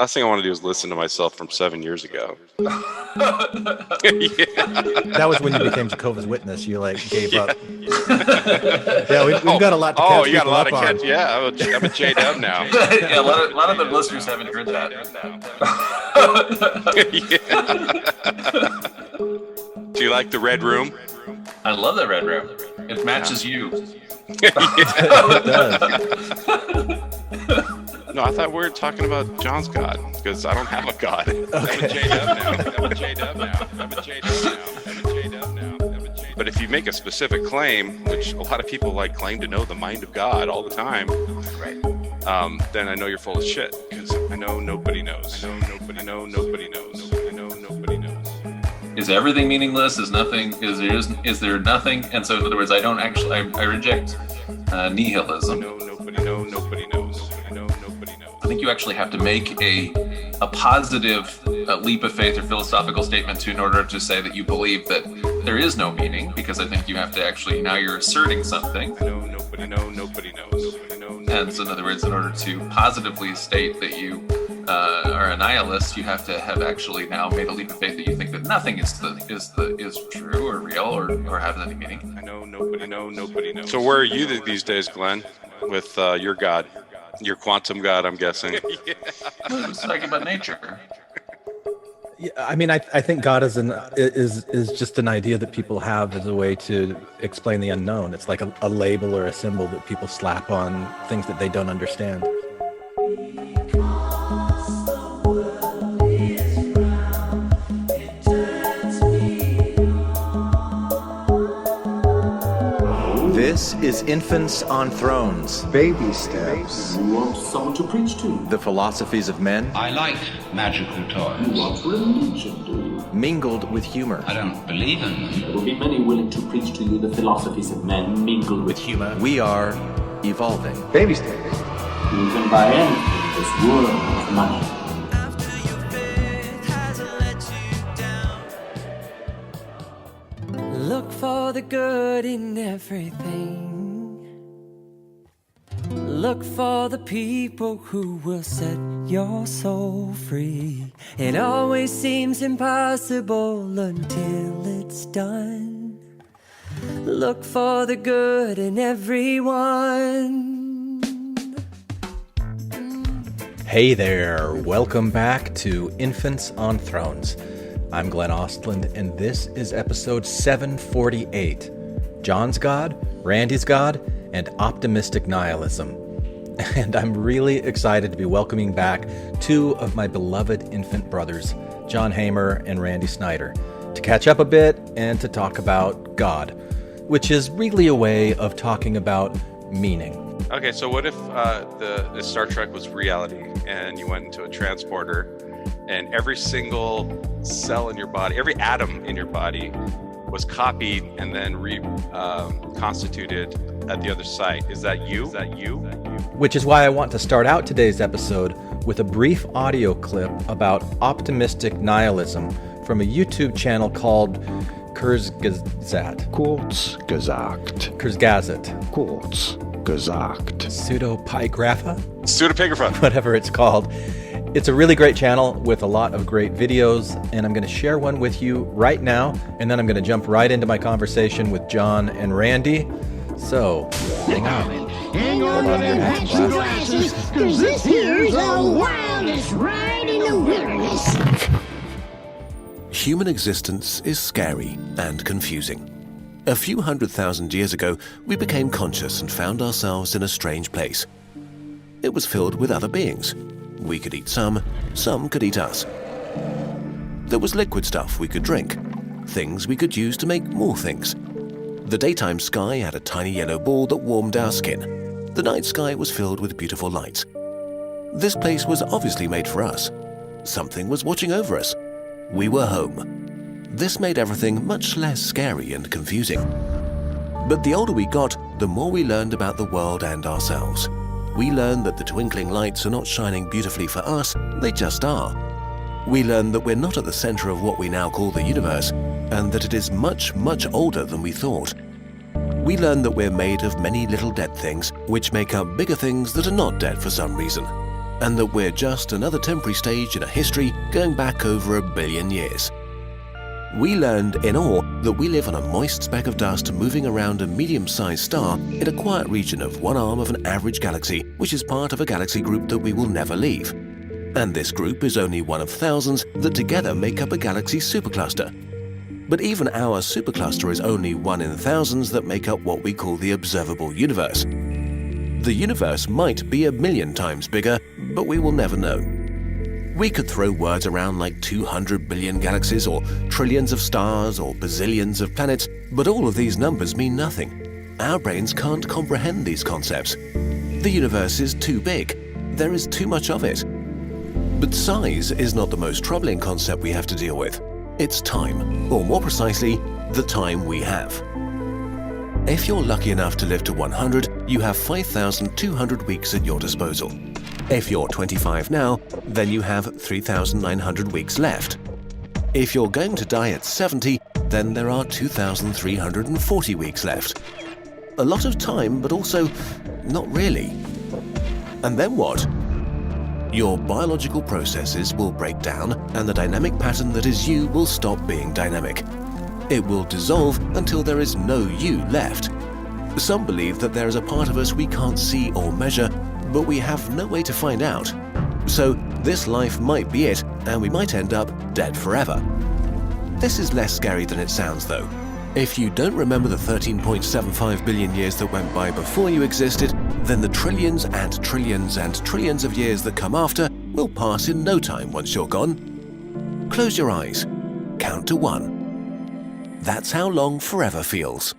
Last thing I want to do is listen to myself from 7 years ago. Yeah. That was when you became Jehovah's Witness. You gave up. Yeah, we've got a lot to catch. Oh, you got a lot to catch. Yeah, I'm a J-Dub now. Yeah, a lot of the listeners haven't heard that. Yeah. Do you like the red room? I love that red room. It matches you. It does. No, I thought we were talking about John's God, because I don't have a God. Okay. I'm a J-Dub now. But if you make a specific claim, which a lot of people claim to know the mind of God all the time, Right. Then I know you're full of shit, because I know nobody knows. Nobody knows. Is everything meaningless? Is there nothing? And so in other words, I reject nihilism. Nobody knows. I think you actually have to make a positive leap of faith or philosophical statement in order to say that you believe that there is no meaning, because I think you have to actually, now you're asserting something. Nobody knows. And so in other words, in order to positively state that you are a nihilist, you have to have actually now made a leap of faith that you think that nothing is true or real or has any meaning. Nobody knows. So where are you these days, Glenn, with your God? Your quantum God, I'm guessing. I'm talking about nature. Yeah, I mean, I think God is just an idea that people have as a way to explain the unknown. It's like a label or a symbol that people slap on things that they don't understand. This is Infants on Thrones. Baby steps. You want someone to preach to? The philosophies of men. I like magical toys. You want religion, do you? Mingled with humor. I don't believe in them. There will be many willing to preach to you the philosophies of men mingled with humor. We are evolving. Baby steps. You can buy anything in this world of money. Look for the good in everything. Look for the people who will set your soul free. It always seems impossible until it's done. Look for the good in everyone. Hey there, welcome back to Infants on Thrones. I'm Glenn Ostland, and this is episode 748, John's God, Randy's God, and Optimistic Nihilism. And I'm really excited to be welcoming back two of my beloved infant brothers, John Hamer and Randy Snyder, to catch up a bit and to talk about God, which is really a way of talking about meaning. Okay, so what if the Star Trek was reality, and you went into a transporter, and every single cell in your body, every atom in your body was copied and then reconstituted at the other site? Is that you? Which is why I want to start out today's episode with a brief audio clip about optimistic nihilism from a YouTube channel called Kurzgesagt. Pseudopigrapha, whatever it's called. It's a really great channel with a lot of great videos, and I'm going to share one with you right now, and then I'm going to jump right into my conversation with John and Randy. So, hang on. Hang on to your hats and glasses, because this here's the wildest ride in the wilderness. Human existence is scary and confusing. A few 100,000 years ago, we became conscious and found ourselves in a strange place. It was filled with other beings. We could eat some could eat us. There was liquid stuff we could drink, things we could use to make more things. The daytime sky had a tiny yellow ball that warmed our skin. The night sky was filled with beautiful lights. This place was obviously made for us. Something was watching over us. We were home. This made everything much less scary and confusing. But the older we got, the more we learned about the world and ourselves. We learned that the twinkling lights are not shining beautifully for us, they just are. We learned that we're not at the center of what we now call the universe, and that it is much, much older than we thought. We learned that we're made of many little dead things, which make up bigger things that are not dead for some reason. and that we're just another temporary stage in a history going back over 1 billion years. We learned in awe that we live on a moist speck of dust moving around a medium-sized star in a quiet region of one arm of an average galaxy, which is part of a galaxy group that we will never leave. And this group is only one of thousands that together make up a galaxy supercluster. But even our supercluster is only one in thousands that make up what we call the observable universe. The universe might be 1 million times bigger, but we will never know. We could throw words around like 200 billion galaxies or trillions of stars or bazillions of planets, but all of these numbers mean nothing. Our brains can't comprehend these concepts. The universe is too big. There is too much of it. But size is not the most troubling concept we have to deal with. It's time, or more precisely, the time we have. If you're lucky enough to live to 100, you have 5,200 weeks at your disposal. If you're 25 now, then you have 3,900 weeks left. If you're going to die at 70, then there are 2,340 weeks left. A lot of time, but also not really. And then what? Your biological processes will break down, and the dynamic pattern that is you will stop being dynamic. It will dissolve until there is no you left. Some believe that there is a part of us we can't see or measure, but we have no way to find out. So this life might be it, and we might end up dead forever. This is less scary than it sounds, though. If you don't remember the 13.75 billion years that went by before you existed, then the trillions and trillions and trillions of years that come after will pass in no time once you're gone. Close your eyes. Count to 1. That's how long forever feels.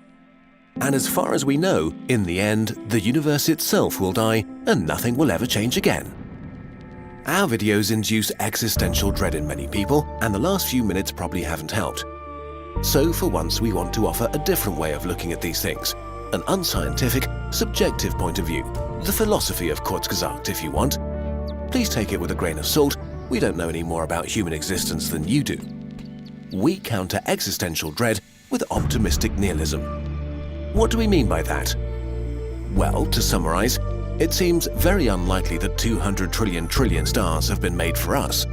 And as far as we know, in the end, the universe itself will die and nothing will ever change again. Our videos induce existential dread in many people, and the last few minutes probably haven't helped. So for once we want to offer a different way of looking at these things, an unscientific, subjective point of view, the philosophy of Kurzgesagt if you want. Please take it with a grain of salt, we don't know any more about human existence than you do. We counter existential dread with optimistic nihilism. What do we mean by that? Well, to summarize, it seems very unlikely that 200 trillion stars have been made for us.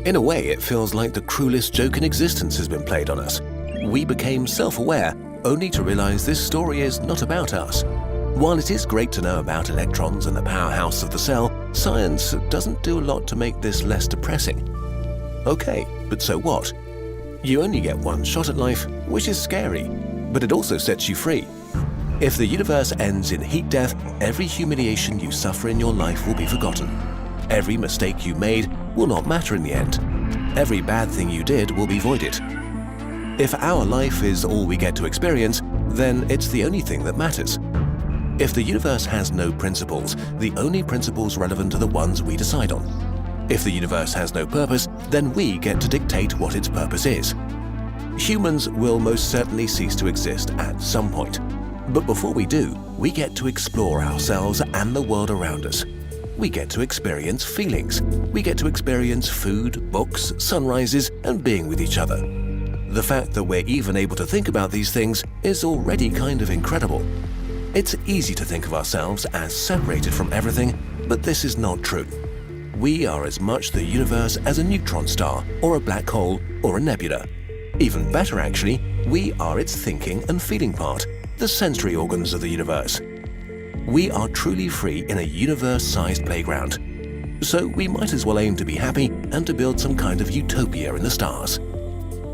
In a way, it feels like the cruelest joke in existence has been played on us. We became self-aware only to realize this story is not about us. While it is great to know about electrons and the powerhouse of the cell, science doesn't do a lot to make this less depressing. Okay, but so what? You only get one shot at life, which is scary, but it also sets you free. If the universe ends in heat death, every humiliation you suffer in your life will be forgotten. Every mistake you made will not matter in the end. Every bad thing you did will be voided. If our life is all we get to experience, then it's the only thing that matters. If the universe has no principles, the only principles relevant are the ones we decide on. If the universe has no purpose, then we get to dictate what its purpose is. Humans will most certainly cease to exist at some point. But before we do, we get to explore ourselves and the world around us. We get to experience feelings. We get to experience food, books, sunrises, and being with each other. The fact that we're even able to think about these things is already kind of incredible. It's easy to think of ourselves as separated from everything, but this is not true. We are as much the universe as a neutron star, or a black hole, or a nebula. Even better actually, we are its thinking and feeling part, the sensory organs of the universe. We are truly free in a universe-sized playground. So we might as well aim to be happy and to build some kind of utopia in the stars.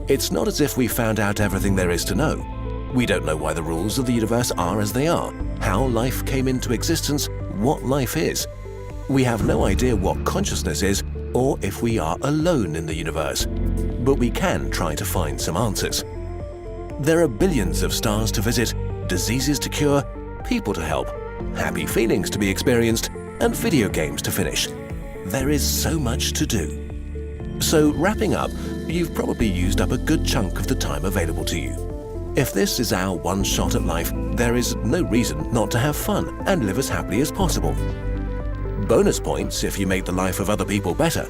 It's not as if we found out everything there is to know. We don't know why the rules of the universe are as they are, how life came into existence, what life is. We have no idea what consciousness is, or if we are alone in the universe. But we can try to find some answers. There are billions of stars to visit, diseases to cure, people to help, happy feelings to be experienced, and video games to finish. There is so much to do. So wrapping up, you've probably used up a good chunk of the time available to you. If this is our one shot at life, there is no reason not to have fun and live as happily as possible. Bonus points if you make the life of other people better.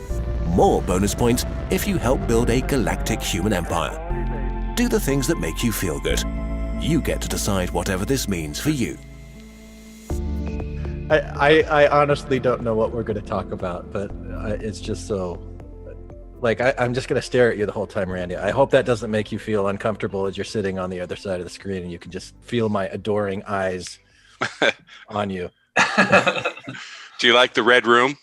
More bonus points if you help build a galactic human empire. Do the things that make you feel good. You get to decide whatever this means for you. I honestly don't know what we're going to talk about, but it's just so. Like, I'm just going to stare at you the whole time, Randy. I hope that doesn't make you feel uncomfortable as you're sitting on the other side of the screen and you can just feel my adoring eyes on you. Do you like the red room?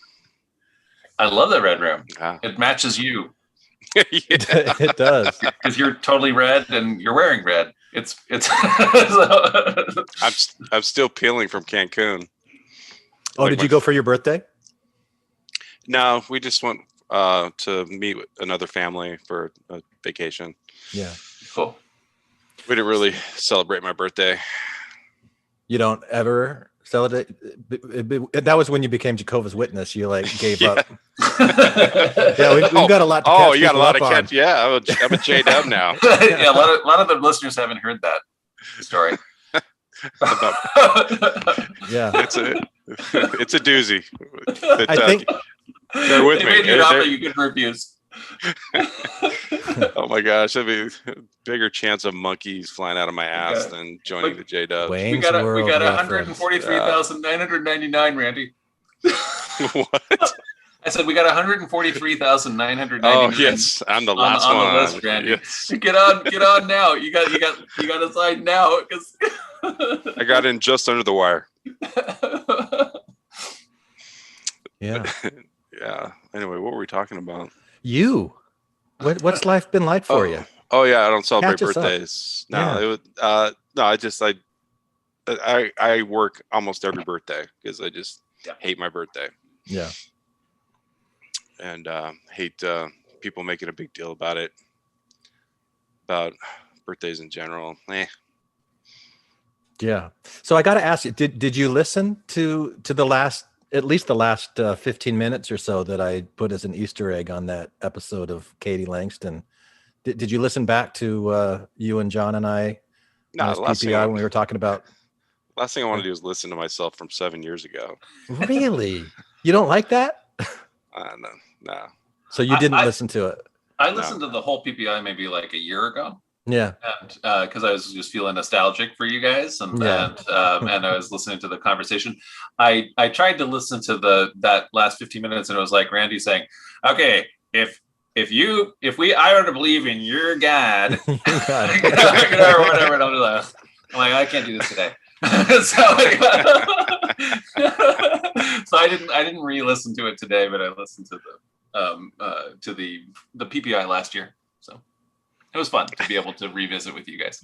I love that red room. Ah. It matches you. It does. Because you're totally red and you're wearing red. It's I'm still peeling from Cancun. Oh, did you go for your birthday? No, we just went to meet with another family for a vacation. Yeah. Cool. We didn't really celebrate my birthday. You don't ever celebrate? That was when you became Jehovah's Witness. You like gave up. Yeah, we've got a lot to catch. Oh, you got a lot of on. catch. Yeah, I'm a J-Dub now. Yeah, a lot of the listeners haven't heard that story. Yeah, it's a doozy. I think they're with they me. made you an offer you couldn't refuse. Oh my gosh, that'd be a bigger chance of monkeys flying out of my ass than joining the J-Dub. We got 143,999, Randy. What? I said we got 143,999. Oh yes, I'm the last one on the list, Randy. Yes. Get on now. You got to sign now because I got in just under the wire. Yeah. Yeah. Anyway, what were we talking about? You. What's life been like for you? Oh yeah, I don't celebrate Catch us up. birthdays. No, Yeah. it would. No, I work almost every birthday because I just hate my birthday. Yeah. And hate people making a big deal about it, about birthdays in general. Yeah. So I got to ask you, did you listen to the last, at least the last 15 minutes or so that I put as an Easter egg on that episode of Katie Langston? Did you listen back to you and John and I? No, the last thing when we were talking about. Last thing I want to do is listen to myself from 7 years ago. Really? You don't like that? No. So you didn't listen to it? I listened to the whole PPI maybe like a year ago. Yeah. And because I was just feeling nostalgic for you guys, and I was listening to the conversation. I tried to listen to that last 15 minutes, and it was like Randy saying, "Okay, if I were to believe in your God, or whatever," and I'm like, I can't do this today. So I didn't re-listen to it today, but I listened to the PPI last year. So it was fun to be able to revisit with you guys.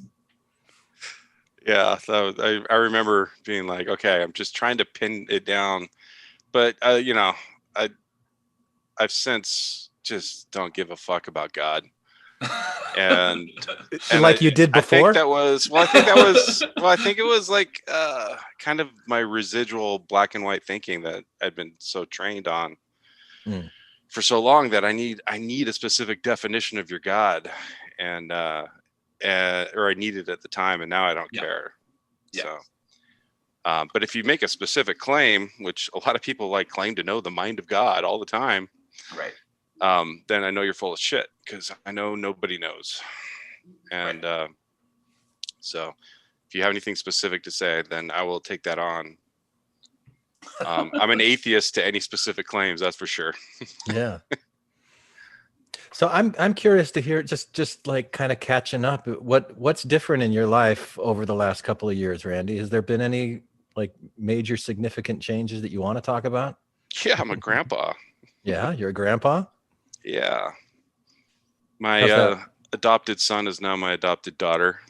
Yeah, so I remember being like, okay, I'm just trying to pin it down, but I've since just don't give a fuck about God. And like you did before. I think it was like kind of my residual black and white thinking that I'd been so trained on for so long that I need a specific definition of your God, and or I needed at the time, and now I don't care. Yeah. So but if you make a specific claim, which a lot of people claim to know the mind of God all the time, right? Then I know you're full of shit, because I know nobody knows. And so if you have anything specific to say, then I will take that on. I'm an atheist to any specific claims, that's for sure. Yeah. So I'm curious to hear, just like kind of catching up, what's different in your life over the last couple of years, Randy? Has there been any like major significant changes that you want to talk about? Yeah, I'm a grandpa. Yeah, you're a grandpa? Yeah. My adopted son is now my adopted daughter.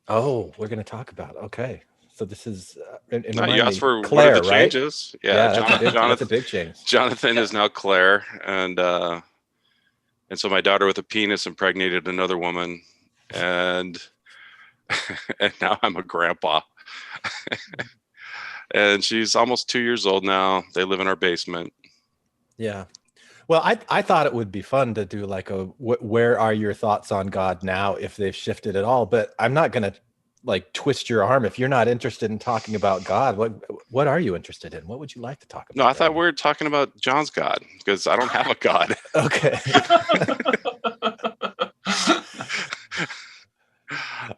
Oh, we're going to talk about it. Okay. So this is you asked for Claire, what are the right? changes? Yeah, that's a big change. Jonathan is now Claire, and so my daughter with a penis impregnated another woman, and now I'm a grandpa. And she's almost 2 years old now. They live in our basement. Yeah. Well, I thought it would be fun to do like where are your thoughts on God now, if they've shifted at all, but I'm not going to like twist your arm. If you're not interested in talking about God, what are you interested in? What would you like to talk about? No, I thought we were talking about John's God, because I don't have a God. Okay.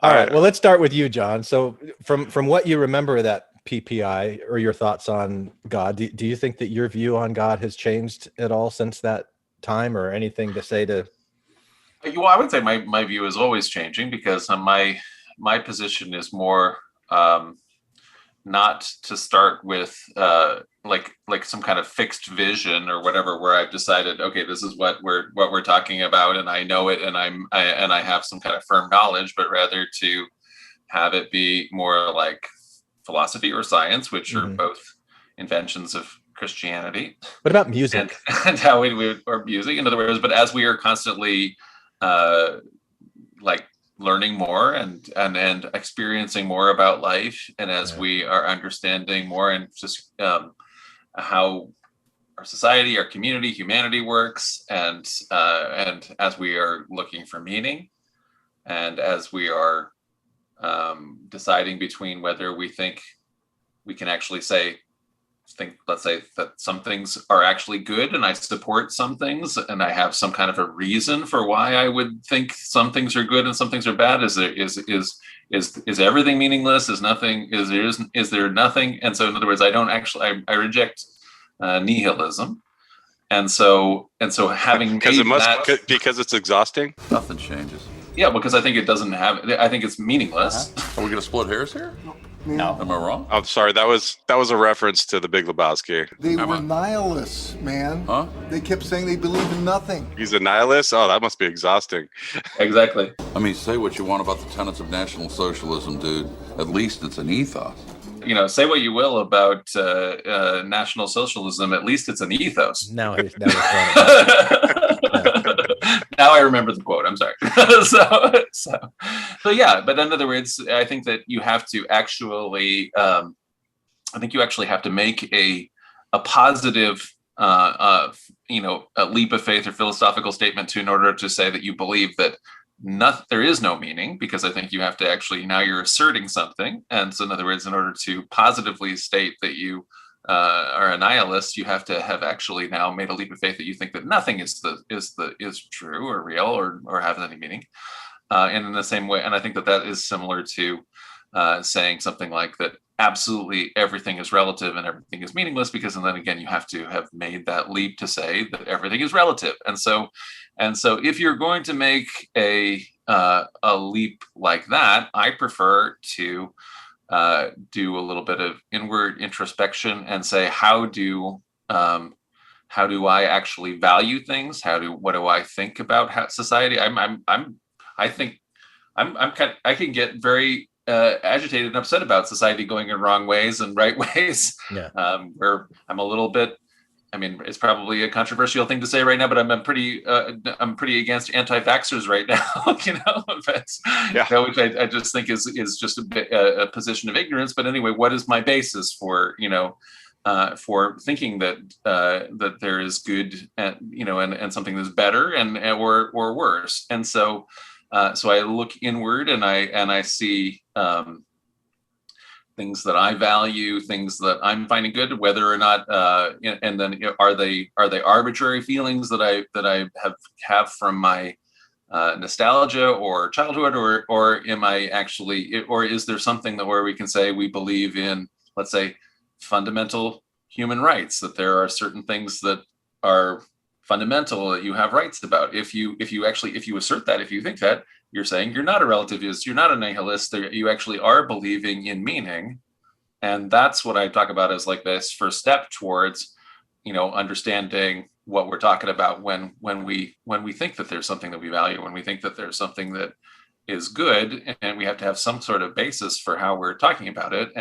All right. Well, let's start with you, John. So from what you remember that PPI or your thoughts on God. Do you think that your view on God has changed at all since that time, or anything to say to? Well, I would say my view is always changing, because my position is more not to start with like some kind of fixed vision or whatever, where I've decided, okay, this is what we're talking about, and I know it, and I have some kind of firm knowledge, but rather to have it be more like philosophy or science, which are both inventions of Christianity. What about music? And how we are music, in other words, but as we are constantly like learning more and experiencing more about life, and as we are understanding more and just how our society, our community, humanity works, and as we are looking for meaning, and as we are deciding between whether we think we can actually let's say that some things are actually good, and I support some things, and I have some kind of a reason for why I would think some things are good and some things are bad. Is everything meaningless? Is there nothing? And so, in other words, I reject nihilism, and so having because it's exhausting. Nothing changes. Yeah, because I think it doesn't have. I think it's meaningless. Are we going to split hairs here? No. Am I wrong? I'm sorry. That was a reference to The Big Lebowski. They were nihilists, man. Huh? They kept saying they believe in nothing. He's a nihilist? Oh, that must be exhausting. Exactly. I mean, say what you want about the tenets of National Socialism, dude. At least it's an ethos. Say what you will about National Socialism. At least it's an ethos. Now Now I remember the quote. I'm sorry. So yeah. But in other words, I think that you have to actually. I think you actually have to make a positive, a leap of faith or philosophical statement in order to say that you believe that there is no meaning, because I think you have to actually, now you're asserting something. And so in other words, in order to positively state that you are a nihilist, you have to have actually now made a leap of faith that you think that nothing is true or real or has any meaning. And in the same way, and I think that is similar to saying something like that absolutely everything is relative and everything is meaningless, because and then again you have to have made that leap to say that everything is relative. And so if you're going to make a leap like that, I prefer to do a little bit of inward introspection and say, how do I actually value things? What do I think about society? I can get very agitated and upset about society going in wrong ways and right ways. Yeah. Where I'm a little bit. I mean, it's probably a controversial thing to say right now, but I'm pretty against anti-vaxxers right now. Which I just think is just a position of ignorance. But anyway, what is my basis for thinking that there is good and something that's better or worse? And so I look inward and I see things that I value, things that I'm finding good, whether or not, and then are they arbitrary feelings that I have from my nostalgia or childhood, or am I actually, or is there something where we can say we believe in, let's say, fundamental human rights, that there are certain things that are fundamental that you have rights about. If you assert that, if you think that, you're saying you're not a relativist, you're not a nihilist, you actually are believing in meaning. And that's what I talk about as like this first step towards, understanding what we're talking about when we think that there's something that we value, when we think that there's something that is good, and we have to have some sort of basis for how we're talking about it.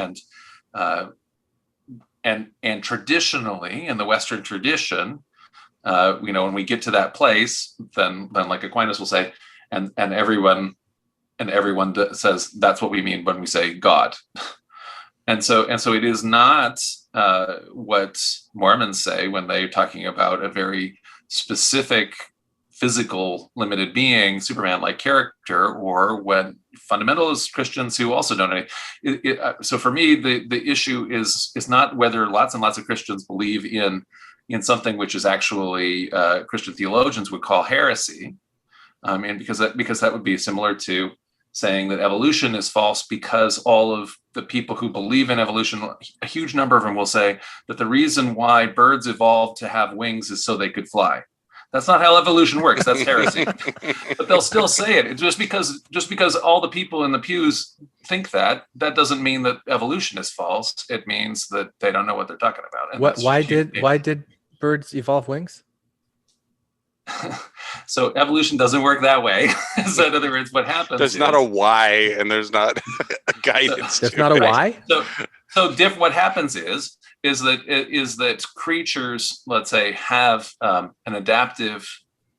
And traditionally, in the Western tradition, when we get to that place, then like Aquinas will say, and everyone says that's what we mean when we say God. And so it is not what Mormons say when they're talking about a very specific physical limited being, Superman-like character, or when fundamentalist Christians who also don't know. So for me, the issue is not whether lots and lots of Christians believe in something which is actually Christian theologians would call heresy. And because that would be similar to saying that evolution is false because all of the people who believe in evolution, a huge number of them will say that the reason why birds evolved to have wings is so they could fly. That's not how evolution works. That's heresy. But they'll still say it. Just because all the people in the pews think that doesn't mean that evolution is false. It means that they don't know what they're talking about. And why did birds evolve wings? So evolution doesn't work that way. So in other words, what happens? There's not a why, and there's not a guidance. There's not a why. What happens is that creatures, let's say, have an adaptive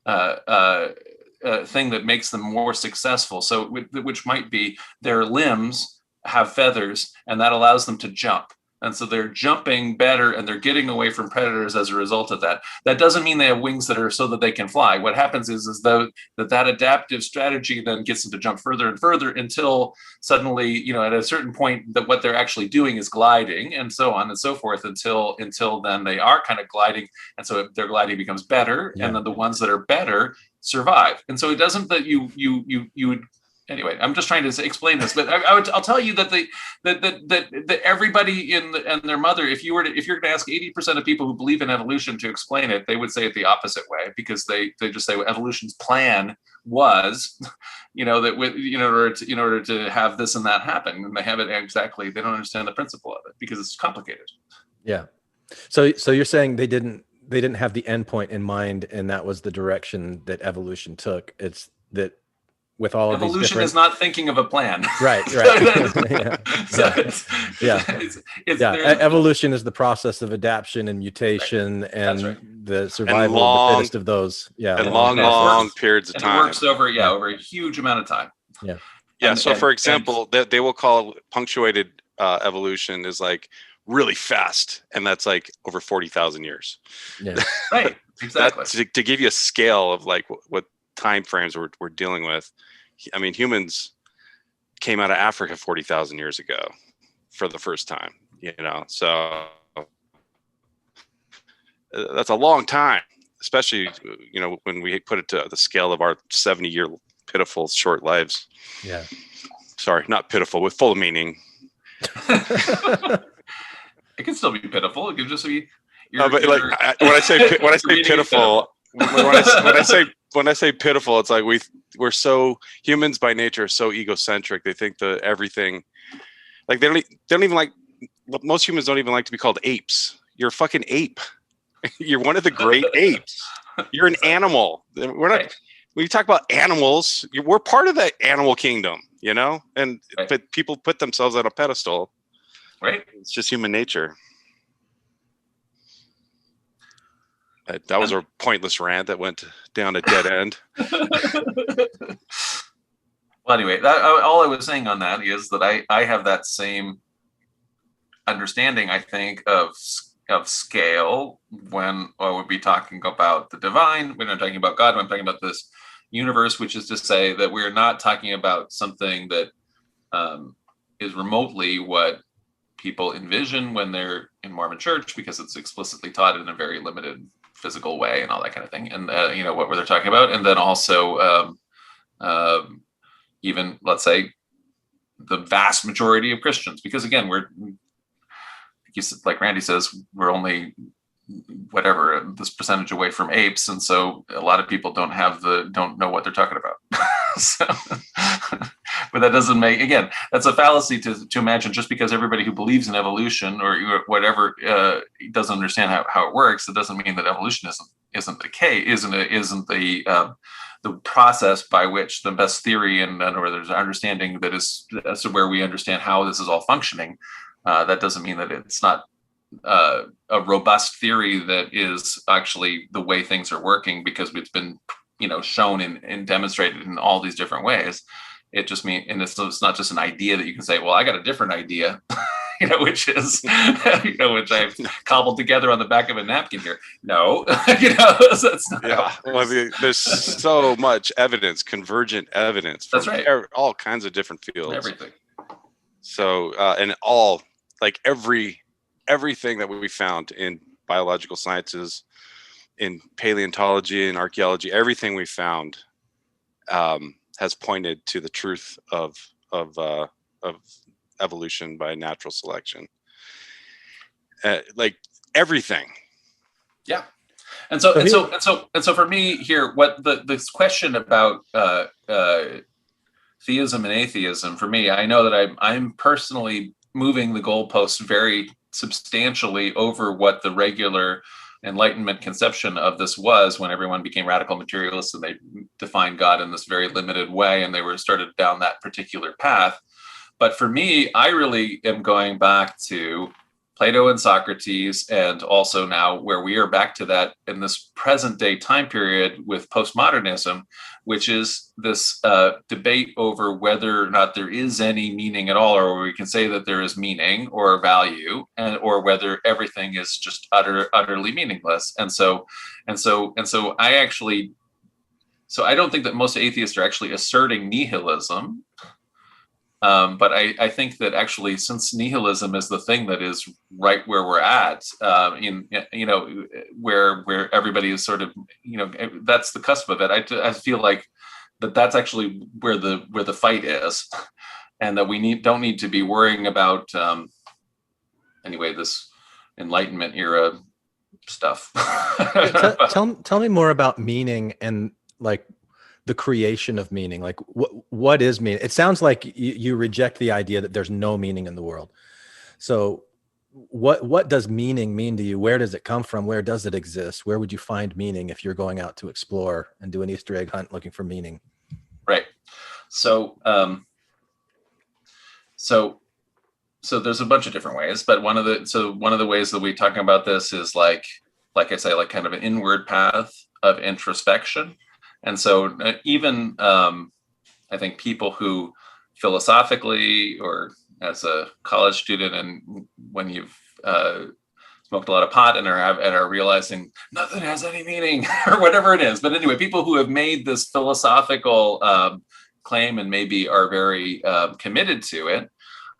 thing that makes them more successful. So which might be their limbs have feathers, and that allows them to jump. And so they're jumping better and they're getting away from predators as a result of that. That doesn't mean they have wings that are so that they can fly. What happens is though that adaptive strategy then gets them to jump further and further until suddenly, at a certain point that what they're actually doing is gliding, and so on and so forth until then they are kind of gliding. And so their gliding becomes better. Yeah. And then the ones that are better survive. And so it doesn't that you would. Anyway, I'm just trying to explain this, but I'll tell you that everybody and their mother, if you're going to ask 80% of people who believe in evolution to explain it, they would say it the opposite way, because they just say, well, evolution's plan was, that in order to have this and that happen, and they have it exactly. They don't understand the principle of it because it's complicated. Yeah. So you're saying they didn't have the end point in mind, and that was the direction that evolution took. It's that. With all of evolution is not thinking of a plan, right? Evolution is the process of adaptation and mutation, right. And the survival of the fittest of those. Yeah, and long periods of time. It works over a huge amount of time. Yeah. So, for example, they will call punctuated evolution is like really fast, and that's like over 40,000 years. Yeah, right. Exactly. To give you a scale of like what time frames we're dealing with. I mean, humans came out of Africa 40,000 years ago for the first time, so that's a long time, especially, when we put it to the scale of our 70-year pitiful short lives. Yeah. Sorry, not pitiful, but full of meaning. It can still be pitiful. It can just be. When I say pitiful, when I say pitiful, it's like we're so, humans by nature are so egocentric. They think that everything, like they don't even like, most humans don't even like to be called apes. You're a fucking ape. You're one of the great apes. You're an animal. We're not. Right. When you talk about animals, we're part of the animal kingdom, and right. But people put themselves on a pedestal. Right. It's just human nature. That was a pointless rant that went down a dead end. Well, anyway, all I was saying on that is that I have that same understanding, I think, of scale when I would be talking about the divine, when I'm talking about God, when I'm talking about this universe, which is to say that we're not talking about something that is remotely what people envision when they're in Mormon church, because it's explicitly taught in a very limited physical way and all that kind of thing, and what were they talking about, and then also even, let's say, the vast majority of Christians, because again, like Randy says, we're only whatever this percentage away from apes, and so a lot of people don't know what they're talking about. So, but that doesn't make, again, that's a fallacy to imagine just because everybody who believes in evolution or whatever doesn't understand how it works. It doesn't mean that evolution isn't the process by which the best theory and or there's an understanding that is as to where we understand how this is all functioning. That doesn't mean that it's not a robust theory that is actually the way things are working, because it's been shown and demonstrated in all these different ways. It just means, and it's not just an idea that you can say, well, I got a different idea, which is, which I've cobbled together on the back of a napkin here. No, that's not. Yeah, well, there's so much evidence, convergent evidence from that's right. All kinds of different fields. Everything. So, and everything that we found in biological sciences, in paleontology and archaeology, everything we found has pointed to the truth of evolution by natural selection. Like everything. Yeah. And so for me here, what this question about theism and atheism, for me, I know that I'm personally moving the goalposts very substantially over what the regular Enlightenment conception of this was when everyone became radical materialists and they defined God in this very limited way, and they were started down that particular path. But for me, I really am going back to Plato and Socrates, and also now where we are back to that in this present day time period with postmodernism, which is this debate over whether or not there is any meaning at all, or we can say that there is meaning or value, and or whether everything is just utterly meaningless. And so I don't think that most atheists are actually asserting nihilism. But I think that actually, since nihilism is the thing that is right where we're at, where everybody is sort of, that's the cusp of it. I feel like that's actually where the fight is, and that we don't need to be worrying about this Enlightenment era stuff. Tell me more about meaning and like the creation of meaning. Like what is meaning? It sounds like you reject the idea that there's no meaning in the world. So what does meaning mean to you? Where does it come from? Where does it exist? Where would you find meaning if you're going out to explore and do an Easter egg hunt looking for meaning? Right. So there's a bunch of different ways, but one of the ways that we talk about this is like I say, like kind of an inward path of introspection. And so even I think people who philosophically, or as a college student, and when you've smoked a lot of pot and are realizing nothing has any meaning or whatever it is. But anyway, people who have made this philosophical claim and maybe are very committed to it,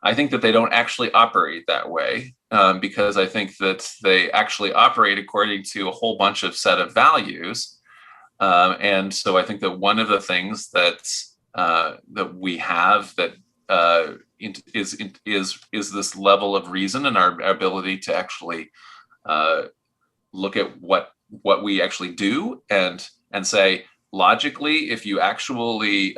I think that they don't actually operate that way, because I think that they actually operate according to a whole bunch of set of values. And so I think that one of the things that we have that is this level of reason and our ability to actually look at what we actually do and say logically, if you actually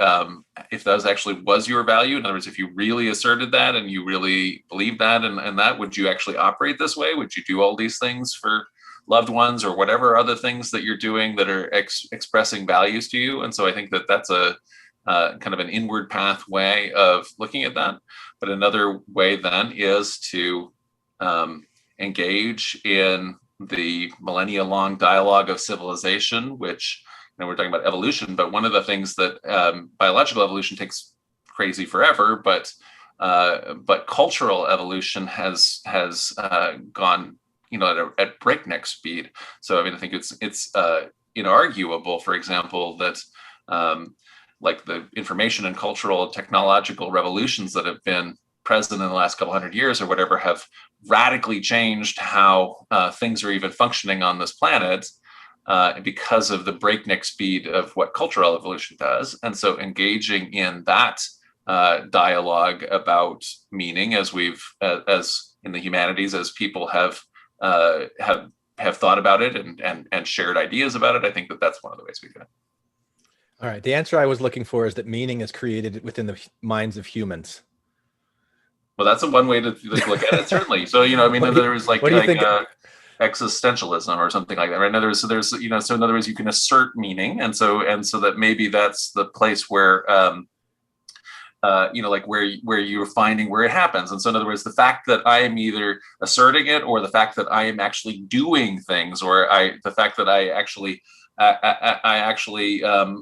if that actually was your value, in other words, if you really asserted that and you really believe that and that, would you actually operate this way? Would you do all these things for loved ones or whatever other things that you're doing that are expressing values to you? And so I think that that's a kind of an inward pathway of looking at that. But another way then is to engage in the millennia-long dialogue of civilization, which we're talking about evolution, but one of the things that biological evolution takes crazy forever, but cultural evolution has gone at breakneck speed. So I mean, I think it's inarguable, for example, that like the information and cultural and technological revolutions that have been present in the last couple hundred years or whatever have radically changed how things are even functioning on this planet because of the breakneck speed of what cultural evolution does. And so engaging in that dialogue about meaning, as as in the humanities, as people have thought about it and shared ideas about it, I think that that's one of the ways we do it. All right. The answer I was looking for is that meaning is created within the minds of humans. Well, that's one way to look at it, certainly. So, there is like existentialism or something like that, right? There's so in other words, you can assert meaning, and so that maybe that's the place where like where you're finding where it happens. And so in other words, the fact that I am either asserting it, or the fact that I am actually doing things, or the fact that I actually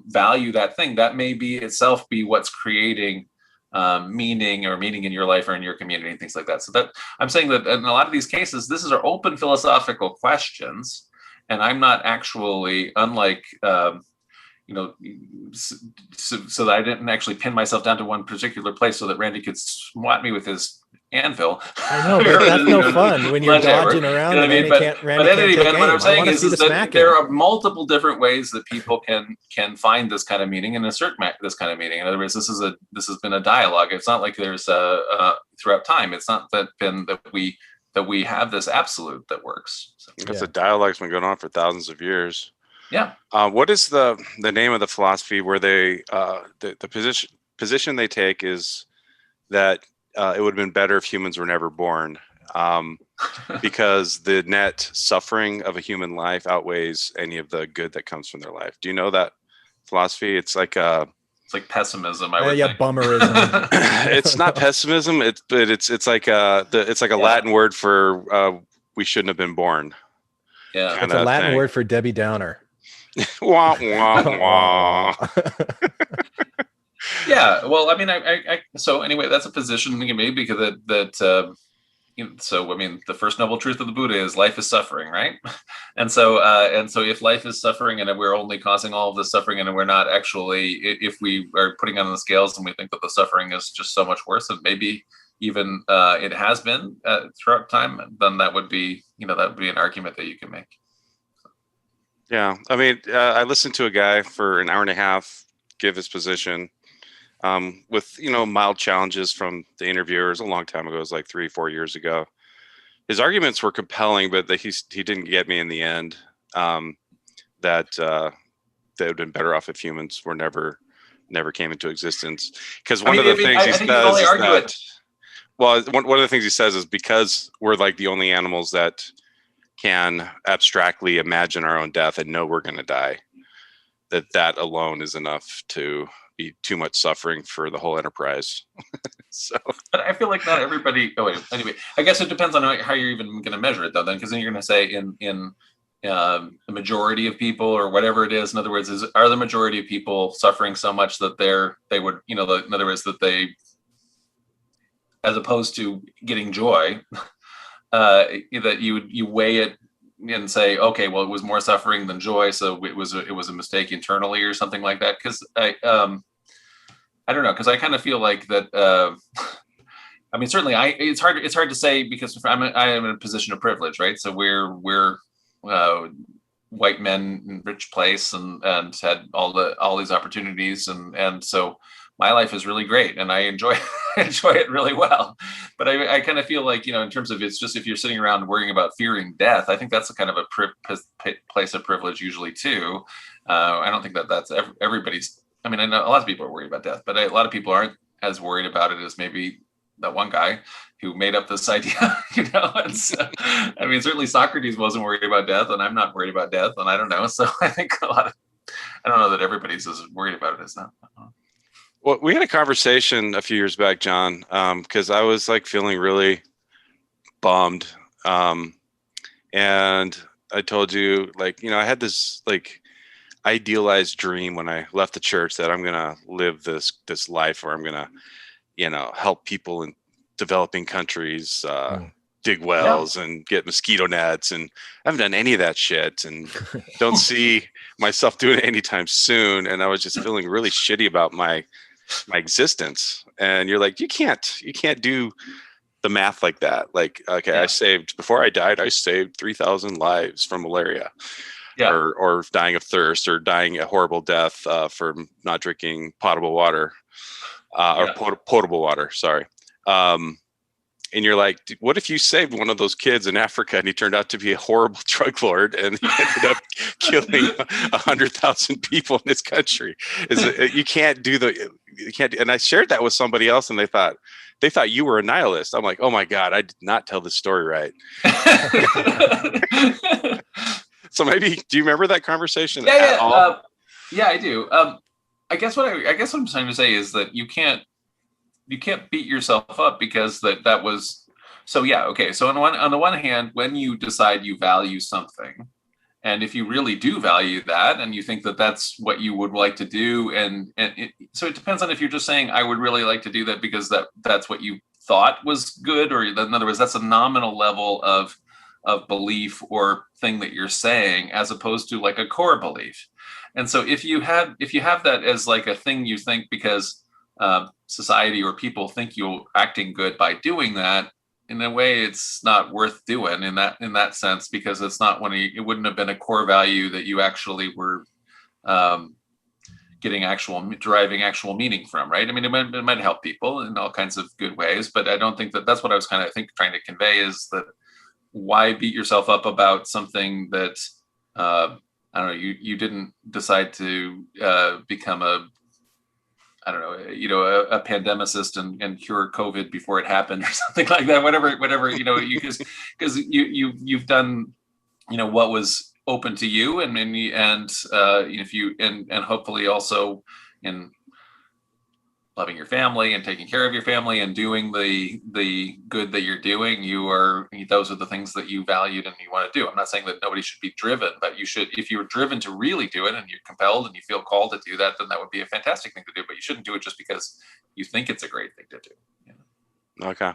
value that thing, that may be itself be what's creating meaning in your life or in your community and things like that. So that I'm saying that in a lot of these cases, this is our open philosophical questions, and I'm not actually, unlike so that I didn't actually pin myself down to one particular place so that Randy could swat me with his anvil. I know, but that's no fun when you're dodging around and Randy can't take aim. What I'm saying is that smacking. there are multiple different ways that people can find this kind of meaning and assert this kind of meaning. In other words, this has been a dialogue. It's not like there's throughout time. It's not that we have this absolute that works. So, a dialogue's been going on for thousands of years. Yeah. What is the name of the philosophy where they the position they take is that it would have been better if humans were never born, because the net suffering of a human life outweighs any of the good that comes from their life. Do you know that philosophy? It's like pessimism. I would think. Bummerism. It's not pessimism. It's like a Latin word for we shouldn't have been born. Yeah, it's a Latin word for Debbie Downer. Wah, wah, wah. Yeah, well, I mean, so anyway, that's a position you made because so I mean, the first noble truth of the Buddha is life is suffering, right? And so if life is suffering and we're only causing all of the suffering and we're not actually, if we are putting on the scales and we think that the suffering is just so much worse and maybe even it has been throughout time, then that would be an argument that you can make. Yeah, I mean, I listened to a guy for an hour and a half give his position, with mild challenges from the interviewers a long time ago. It was like 3-4 years ago. His arguments were compelling, but he didn't get me in the end. That they would have been better off if humans were never came into existence. Because one of the things he says is that, well, one of the things he says is because we're like the only animals that can abstractly imagine our own death and know we're going to die, that alone is enough to be too much suffering for the whole enterprise. So, but I feel like not everybody. Oh, wait, anyway, I guess it depends on how you're even going to measure it, though. Then, because then you're going to say in the majority of people or whatever it is. In other words, are the majority of people suffering so much that they would, in other words, that they, as opposed to getting joy, that you weigh it and say, okay, well, it was more suffering than joy, so it was a mistake internally or something like that. Because I don't know, because I kind of feel like that. I mean, certainly, it's hard to say because I am in a position of privilege, right? So we're white men in a rich place and had all these opportunities, and so my life is really great and I enjoy it really well. But I kind of feel like, in terms of, it's just, if you're sitting around worrying about fearing death, I think that's a kind of a place of privilege usually too. I don't think that's everybody's. I mean, I know a lot of people are worried about death, but a lot of people aren't as worried about it as maybe that one guy who made up this idea, And so, I mean, certainly Socrates wasn't worried about death, and I'm not worried about death, and I don't know. So I think I don't know that everybody's as worried about it as that. Well, we had a conversation a few years back, John, because I was like feeling really bummed. And I told you, like, I had this like idealized dream when I left the church that I'm going to live this life where I'm going to, help people in developing countries, dig wells and get mosquito nets. And I haven't done any of that shit and don't see myself doing it anytime soon. And I was just feeling really shitty about my existence. And you're like, you can't do the math like that. Like, okay, before I died, I saved 3,000 lives from malaria, or dying of thirst, or dying a horrible death for not drinking potable water, potable water. Sorry. And you're like, what if you saved one of those kids in Africa and he turned out to be a horrible drug lord and he ended up killing 100,000 people in this country? You can't. And I shared that with somebody else and they thought you were a nihilist. I'm like, oh my God, I did not tell this story right. So maybe, do you remember that conversation at all? Yeah, I do. I guess what I'm trying to say is that you can't beat yourself up because that was so. Yeah, okay. So on the one hand, when you decide you value something, and if you really do value that, and you think that that's what you would like to do, so it depends on if you're just saying I would really like to do that because that's what you thought was good, or in other words, that's a nominal level of belief or thing that you're saying, as opposed to like a core belief. And so if you have that as like a thing you think because society or people think you're acting good by doing that, in a way it's not worth doing in that sense, because it's not it wouldn't have been a core value that you actually were deriving actual meaning from, right? I mean, it might help people in all kinds of good ways, but I don't think that's what I was kind of trying to convey, is that why beat yourself up about something that I don't know, you didn't decide to become a pandemicist and cure COVID before it happened or something like that. Whatever, because you've done, what was open to you, and if you and hopefully also in loving your family and taking care of your family and doing the good that you're doing, those are the things that you valued and you want to do. I'm not saying that nobody should be driven, but you should, if you're driven to really do it and you're compelled and you feel called to do that, then that would be a fantastic thing to do, but you shouldn't do it just because you think it's a great thing to do. Okay.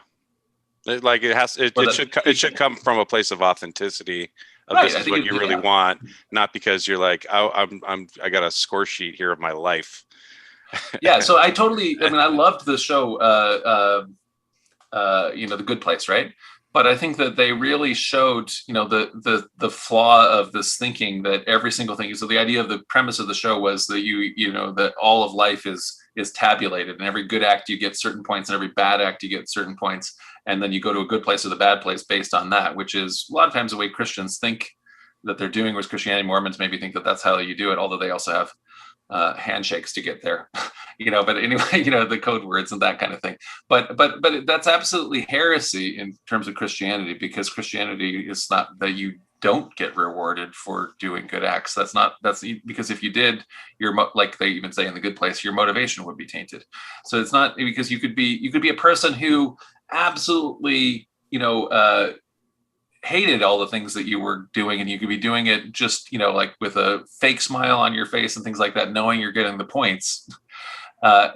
It should come from a place of authenticity. This is what you really want, not because you're like, I got a score sheet here of my life. Yeah, so I loved the show, The Good Place, right? But I think that they really showed, the flaw of this thinking that every single thing. So the idea of the premise of the show was that that all of life is tabulated, and every good act you get certain points, and every bad act you get certain points, and then you go to a good place or the bad place based on that, which is a lot of times the way Christians think that they're doing, whereas Christianity, Mormons maybe think that that's how you do it, although they also have handshakes to get there, but anyway, the code words and that kind of thing. But that's absolutely heresy in terms of Christianity, because Christianity is not that you don't get rewarded for doing good acts. That's because if you did, like they even say in The Good Place, your motivation would be tainted. So it's not, because you could be a person who absolutely, hated all the things that you were doing, and you could be doing it just, like with a fake smile on your face and things like that, knowing you're getting the points, and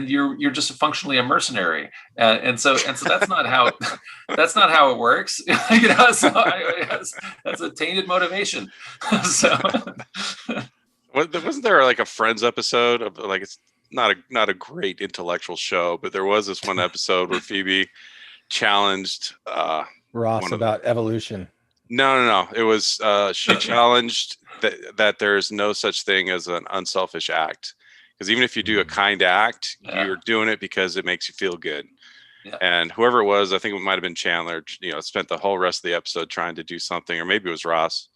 you're just functionally a mercenary, and so that's not how it works. That's a tainted motivation. So wasn't there like a Friends episode of, like, it's not a great intellectual show, but there was this one episode where Phoebe challenged Ross about evolution. No. It was she challenged that there's no such thing as an unselfish act, because even if you do a kind act, you're doing it because it makes you feel good. Yeah. And whoever it was, I think it might have been Chandler, spent the whole rest of the episode trying to do something, or maybe it was Ross,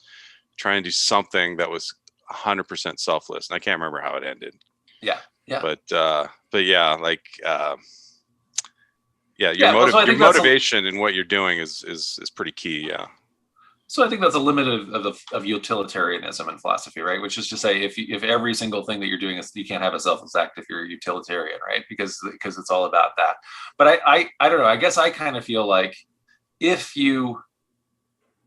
trying to do something that was 100% selfless. And I can't remember how it ended. Yeah. But yeah, like. Your motivation in what you're doing is pretty key. Yeah. So I think that's a limit of utilitarianism in philosophy, right? Which is to say, if every single thing that you're doing is, you can't have a selfless act if you're a utilitarian, right? Because it's all about that. But I don't know. I guess I kind of feel like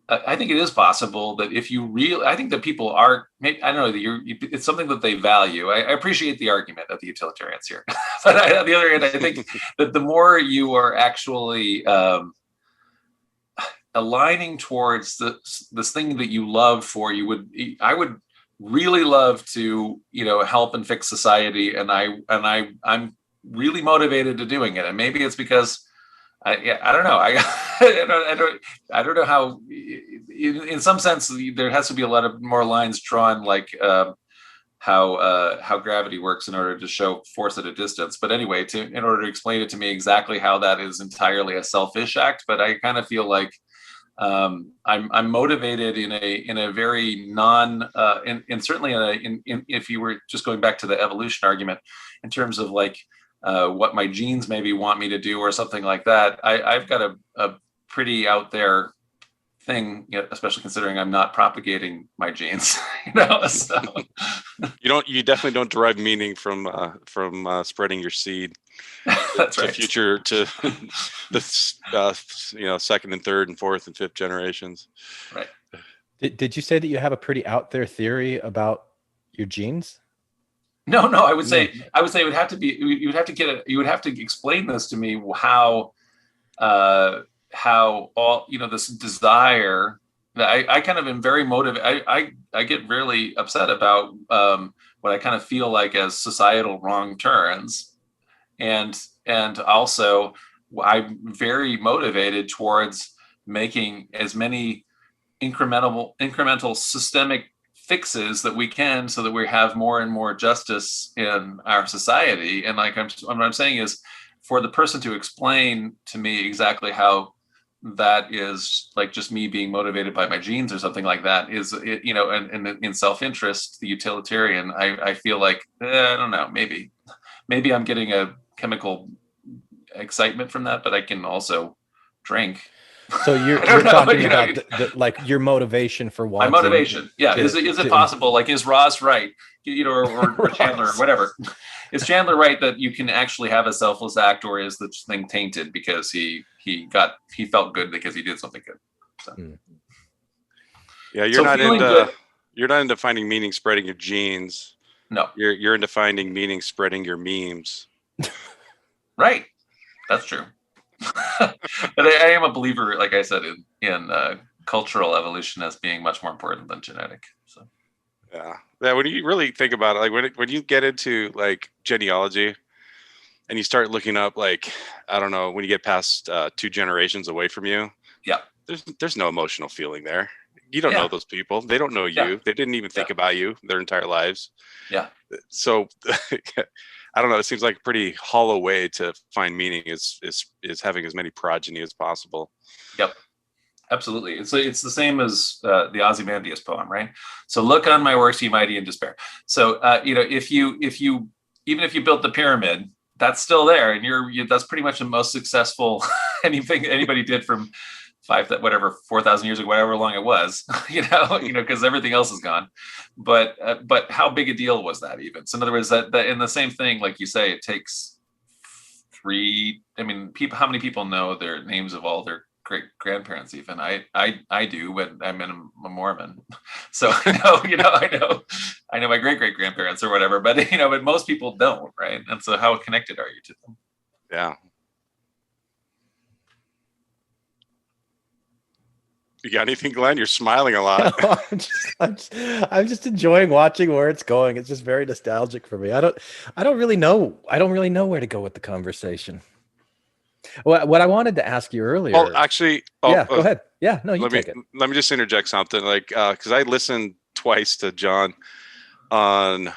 I think it is possible that if you really, I think that people are, maybe, I don't know, that it's something that they value. I appreciate the argument of the utilitarians here. But on the other hand, I think that the more you are actually aligning towards this thing that you love for, I would really love to, help and fix society. And I'm really motivated to doing it. And maybe it's because I don't know. I don't know how. In some sense, there has to be a lot of more lines drawn, like how gravity works, in order to show force at a distance. But anyway, in order to explain it to me exactly how that is entirely a selfish act. But I kind of feel like I'm motivated in a very and certainly if you were just going back to the evolution argument, in terms of like. What my genes maybe want me to do or something like that. I've got a pretty out there thing, especially considering I'm not propagating my genes. So. You definitely don't derive meaning from spreading your seed. That's to right. Future to the second and third and fourth and fifth generations. Right. Did you say that you have a pretty out there theory about your genes? No, I would say it would have to be, you would have to explain this to me, how all, this desire I kind of am very motivated. I get really upset about what I kind of feel like as societal wrong turns, and also I'm very motivated towards making as many incremental systemic fixes that we can, so that we have more and more justice in our society. And like what I'm saying is, for the person to explain to me exactly how that is like just me being motivated by my genes or something like that is, and in self-interest, the utilitarian, I feel like, I don't know, maybe I'm getting a chemical excitement from that, but I can also drink. So you're talking about like your motivation for wanting. My motivation, yeah. Is it possible? Like, is Ross right? Or Chandler, or whatever. Is Chandler right that you can actually have a selfless act, or is the thing tainted because he felt good because he did something good? So. Yeah, you're not into finding meaning spreading your genes. No, you're into finding meaning spreading your memes. Right, that's true. But I am a believer, like I said, in cultural evolution as being much more important than genetic. So yeah, when you really think about it, like when you get into like genealogy and you start looking up, like, I don't know, when you get past 2 generations away from you, yeah, there's no emotional feeling there. You don't know those people. They don't know you. Yeah. They didn't even think about you their entire lives. Yeah. So I don't know. It seems like a pretty hollow way to find meaning is having as many progeny as possible. Yep, absolutely. It's the same as the Ozymandias poem, right? So look on my works, ye mighty in despair. So if you even if you built the pyramid, that's still there, and that's pretty much the most successful anything anybody did from 4,000 years ago, whatever long it was, because everything else is gone. But how big a deal was that even? So in other words, that in the same thing, like you say, it takes 3. I mean, how many people know their names of all their great grandparents? Even I do, but I'm a Mormon, so I know my great great grandparents or whatever. But but most people don't, right? And so how connected are you to them? Yeah. You got anything, Glenn? You're smiling a lot. No, I'm just enjoying watching where it's going. It's just very nostalgic for me. I don't really know where to go with the conversation. What I wanted to ask you earlier. Well, actually, go ahead. Yeah, no, you take it. Let me just interject something, like, because I listened twice to John on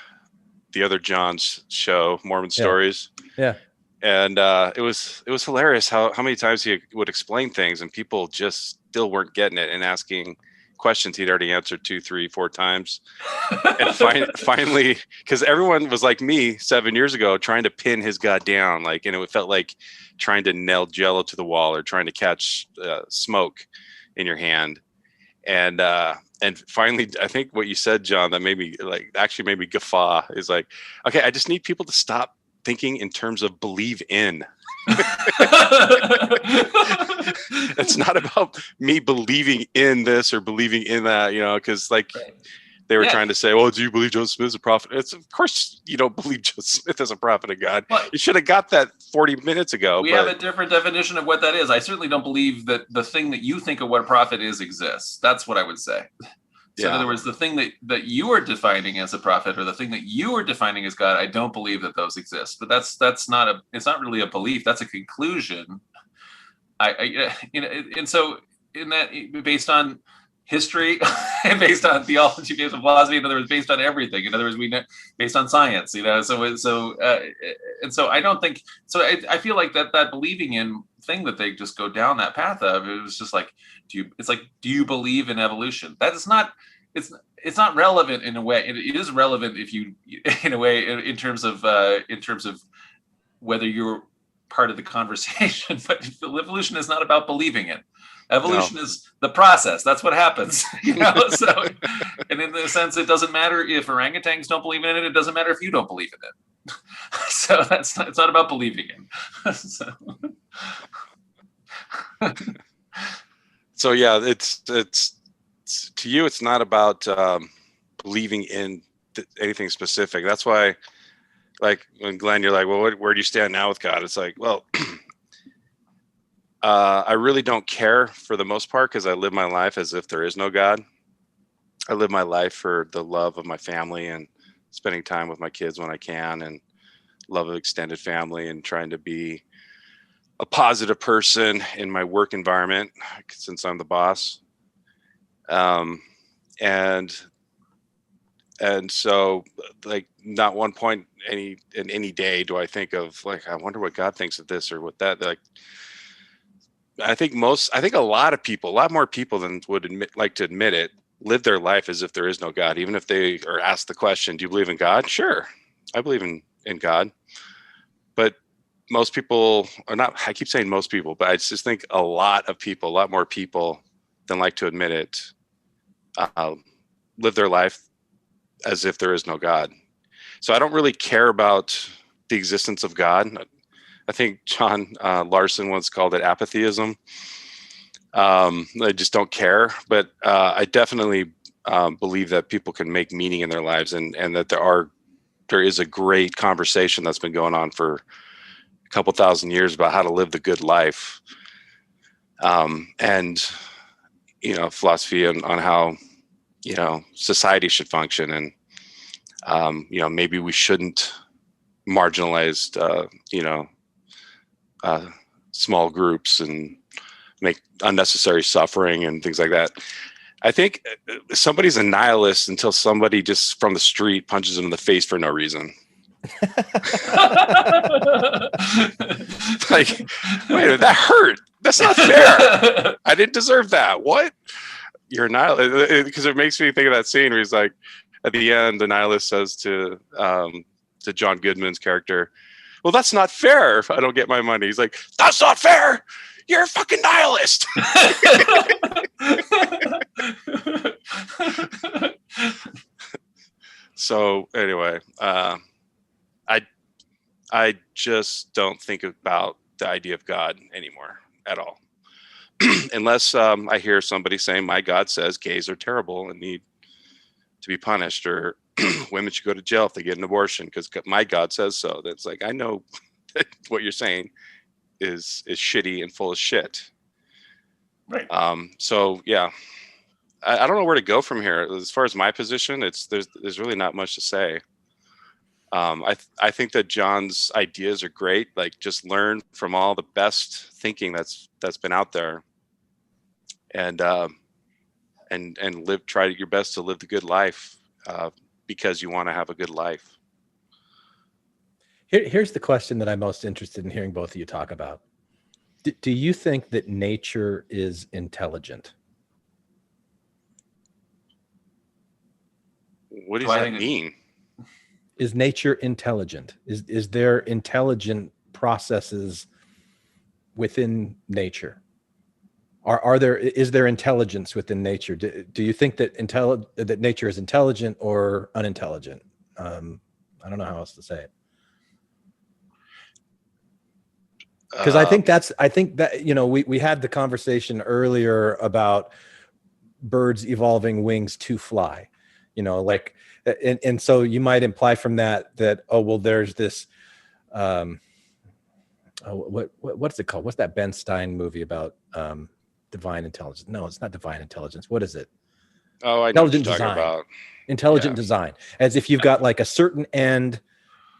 the other John's show, Mormon Stories. Yeah. And it was hilarious how many times he would explain things and people just still weren't getting it and asking questions he'd already answered 2, 3, 4 times. And finally, because everyone was like me 7 years ago, trying to pin his God down, like, and it felt like trying to nail Jello to the wall or trying to catch smoke in your hand. And finally, I think what you said, John, that made me guffaw is like, okay, I just need people to stop thinking in terms of believe in. It's not about me believing in this or believing in that, because like they were trying to say, well, do you believe Joseph Smith is a prophet? It's, of course you don't believe Joseph Smith is a prophet of God. Well, you should have got that 40 minutes ago. We have a different definition of what that is. I certainly don't believe that the thing that you think of what a prophet is exists. That's what I would say. So in other words, the thing that you are defining as a prophet, or the thing that you are defining as God, I don't believe that those exist. But it's not really a belief. That's a conclusion. And so in that, based on history, and based on theology, based on philosophy, in other words, based on everything. In other words, based on science. So I don't think so. I feel like that believing in thing that they just go down that path of, it was just like, do you believe in evolution? That is not. It's not relevant in a way. It is relevant if you, in a way, in terms of whether you're part of the conversation. But evolution is not about believing it. Evolution is the process. That's what happens. So, and in the sense, it doesn't matter if orangutans don't believe in it. It doesn't matter if you don't believe in it. So it's not about believing it. So yeah, it's to you, it's not about believing in anything specific. That's why, like when Glenn, you're like, well, where do you stand now with God? It's like, well, I really don't care for the most part because I live my life as if there is no God. I live my life for the love of my family and spending time with my kids when I can, and love of extended family, and trying to be a positive person in my work environment since I'm the boss. And so, like, not one point in any day do I think of, like, I wonder what God thinks of this or what that. Like, I think a lot of people, a lot more people than would like to admit it, live their life as if there is no God. Even if they are asked the question, do you believe in God? Sure, I believe in God. But most people are not, I keep saying most people, but I just think a lot more people than like to admit it, live their life as if there is no God. So I don't really care about the existence of God. I think John Larson once called it apatheism. I just don't care, but I definitely believe that people can make meaning in their lives, and that there is a great conversation that's been going on for a couple thousand years about how to live the good life, and philosophy on how society should function, and maybe we shouldn't marginalize small groups and make unnecessary suffering and things like that. I think somebody's a nihilist until somebody just from the street punches them in the face for no reason. Like, wait, that hurt. That's not fair. I didn't deserve that. What? You're a nihilist. Because it makes me think of that scene where he's like, at the end, the nihilist says to John Goodman's character, well, that's not fair if I don't get my money. He's like, that's not fair. You're a fucking nihilist. So anyway, I just don't think about the idea of God anymore at all. Unless I hear somebody saying, my God says gays are terrible and need to be punished, or women should go to jail if they get an abortion because my God says so. That's like, I know that what you're saying is shitty and full of shit. Right. So yeah, I don't know where to go from here. As far as my position, there's really not much to say. I think that John's ideas are great. Like, just learn from all the best thinking that's been out there, and try your best to live the good life, because you want to have a good life. Here's the question that I'm most interested in hearing both of you talk about. Do you think that nature is intelligent? What does that mean? Is nature intelligent? Is there intelligent processes within nature? Is there intelligence within nature? Do you think that that nature is intelligent or unintelligent? I don't know how else to say it. Because I think that we had the conversation earlier about birds evolving wings to fly, and so you might imply from that there's this, what's it called? What's that Ben Stein movie about divine intelligence? No, it's not divine intelligence. What is it? Oh, I know what you're talking about. Intelligent design, as if you've got like a certain end,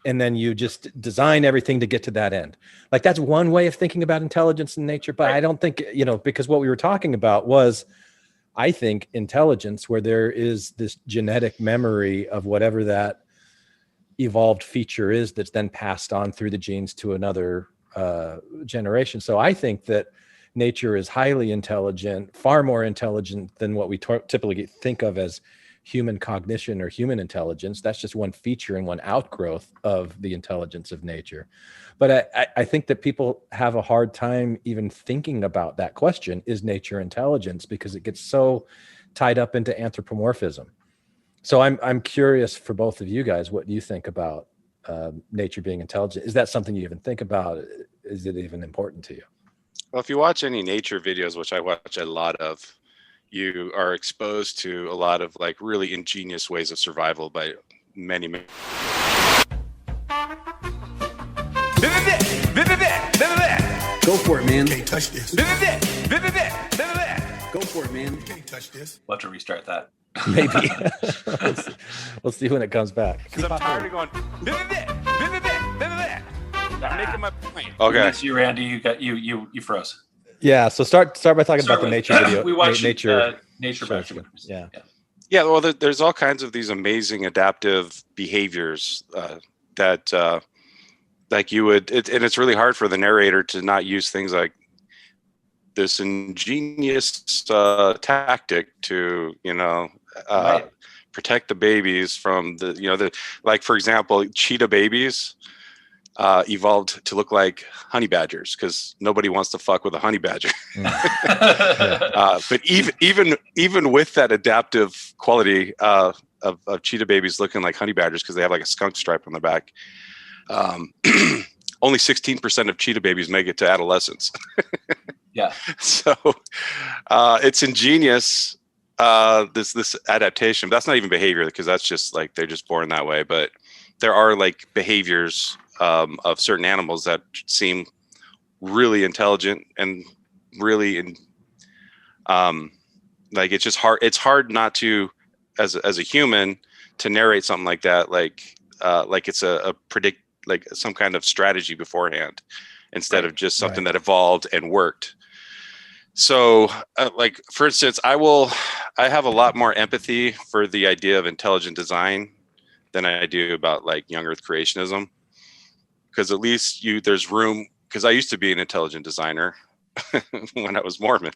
and then you just design everything to get to that end. Like, that's one way of thinking about intelligence in nature, but I don't think, because what we were talking about was, I think, intelligence where there is this genetic memory of whatever that evolved feature is that's then passed on through the genes to another generation. So I think that nature is highly intelligent, far more intelligent than what we typically think of as human cognition or human intelligence. That's just one feature and one outgrowth of the intelligence of nature. But I think that people have a hard time even thinking about that question, is nature intelligence, because it gets so tied up into anthropomorphism. So I'm curious for both of you guys, what do you think about nature being intelligent? Is that something you even think about? Is it even important to you? Well, if you watch any nature videos, which I watch a lot of, you are exposed to a lot of like really ingenious ways of survival by many. Go for it, man. Can't touch this. Go for it, man. Can't touch this. We'll have to restart that. Maybe. We'll see when it comes back. Because I'm tired of going. I'm making my point. Okay. You, Randy, you froze. Yeah. So start by talking about the nature video. We watched nature documentaries. Yeah. Yeah. Well, there's all kinds of these amazing adaptive behaviors that, like you would, and it's really hard for the narrator to not use things like this ingenious tactic to, Right. protect the babies from the like, for example, cheetah babies evolved to look like honey badgers because nobody wants to fuck with a honey badger. But even with that adaptive quality of cheetah babies looking like honey badgers because they have like a skunk stripe on their back, only 16% of cheetah babies make it to adolescence. Yeah. So it's ingenious, this adaptation. But that's not even behavior because that's just like they're just born that way. But there are like behaviors of certain animals that seem really intelligent and really like it's just hard. It's hard not to, as a human, to narrate something like that, like it's a predict, like some kind of strategy beforehand, instead of just something that evolved and worked. So, like for instance, I have a lot more empathy for the idea of intelligent design than I do about like young Earth creationism. Because at least there's room, because I used to be an intelligent designer when I was Mormon.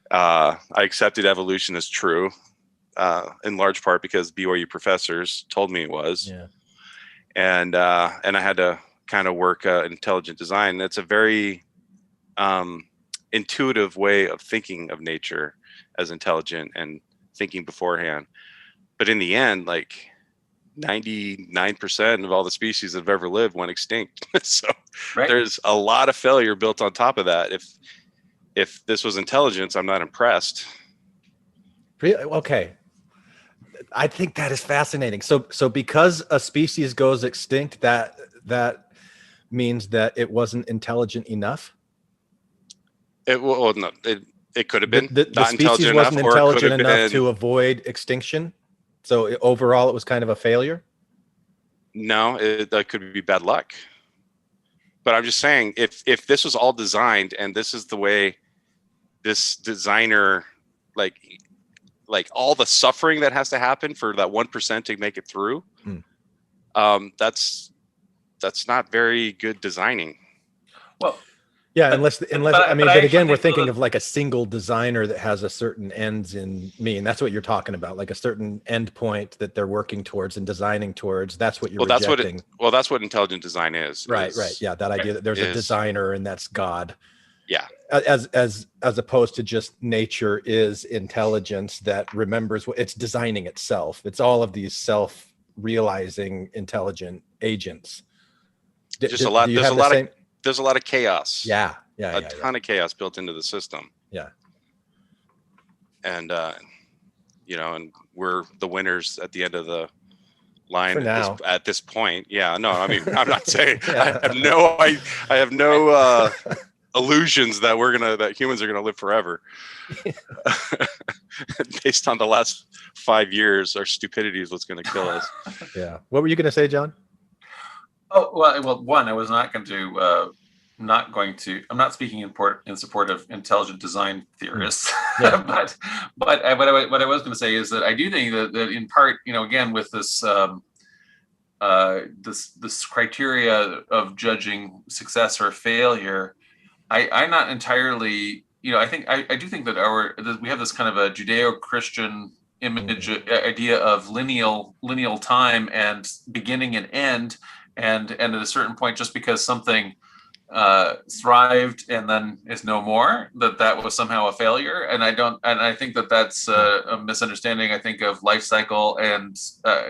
I accepted evolution as true, in large part because BYU professors told me it was. Yeah. And I had to kind of work intelligent design. That's a very intuitive way of thinking of nature as intelligent and thinking beforehand. But in the end, like 99% of all the species that have ever lived went extinct. So there's a lot of failure built on top of that. If this was intelligence, I'm not impressed. Okay. I think that is fascinating. So because a species goes extinct, that means that it wasn't intelligent enough? It could have been. The species wasn't intelligent enough to avoid extinction? So overall, it was kind of a failure? No, that could be bad luck. But I'm just saying, if this was all designed and this is the way this designer, like all the suffering that has to happen for that 1% to make it through, that's not very good designing. Well, yeah, unless but again, we're thinking of like a single designer that has a certain ends in me, and that's what you're talking about, like a certain end point that they're working towards and designing towards. That's what you're rejecting. That's what intelligent design is. Right. Yeah, that idea that there's a designer and that's God. Yeah. As opposed to just nature is intelligence that remembers what it's designing itself. It's all of these self-realizing intelligent agents. There's a lot of chaos. Yeah. A ton of chaos built into the system. Yeah. And and we're the winners at the end of the line at this point. Yeah. No, I mean, I'm not saying I have no illusions that humans are gonna live forever. Based on the last 5 years, our stupidity is what's gonna kill us. Yeah. What were you gonna say, John? Oh, well, one, I was not going to, I'm not speaking in support of intelligent design theorists, but what I was going to say is that I do think that in part, again, with this, this criteria of judging success or failure, I'm not entirely, I do think that we have this kind of a Judeo-Christian image, idea of lineal time and beginning and end. And at a certain point, just because something thrived and then is no more, that was somehow a failure. And I think that that's a misunderstanding, I think, of life cycle and so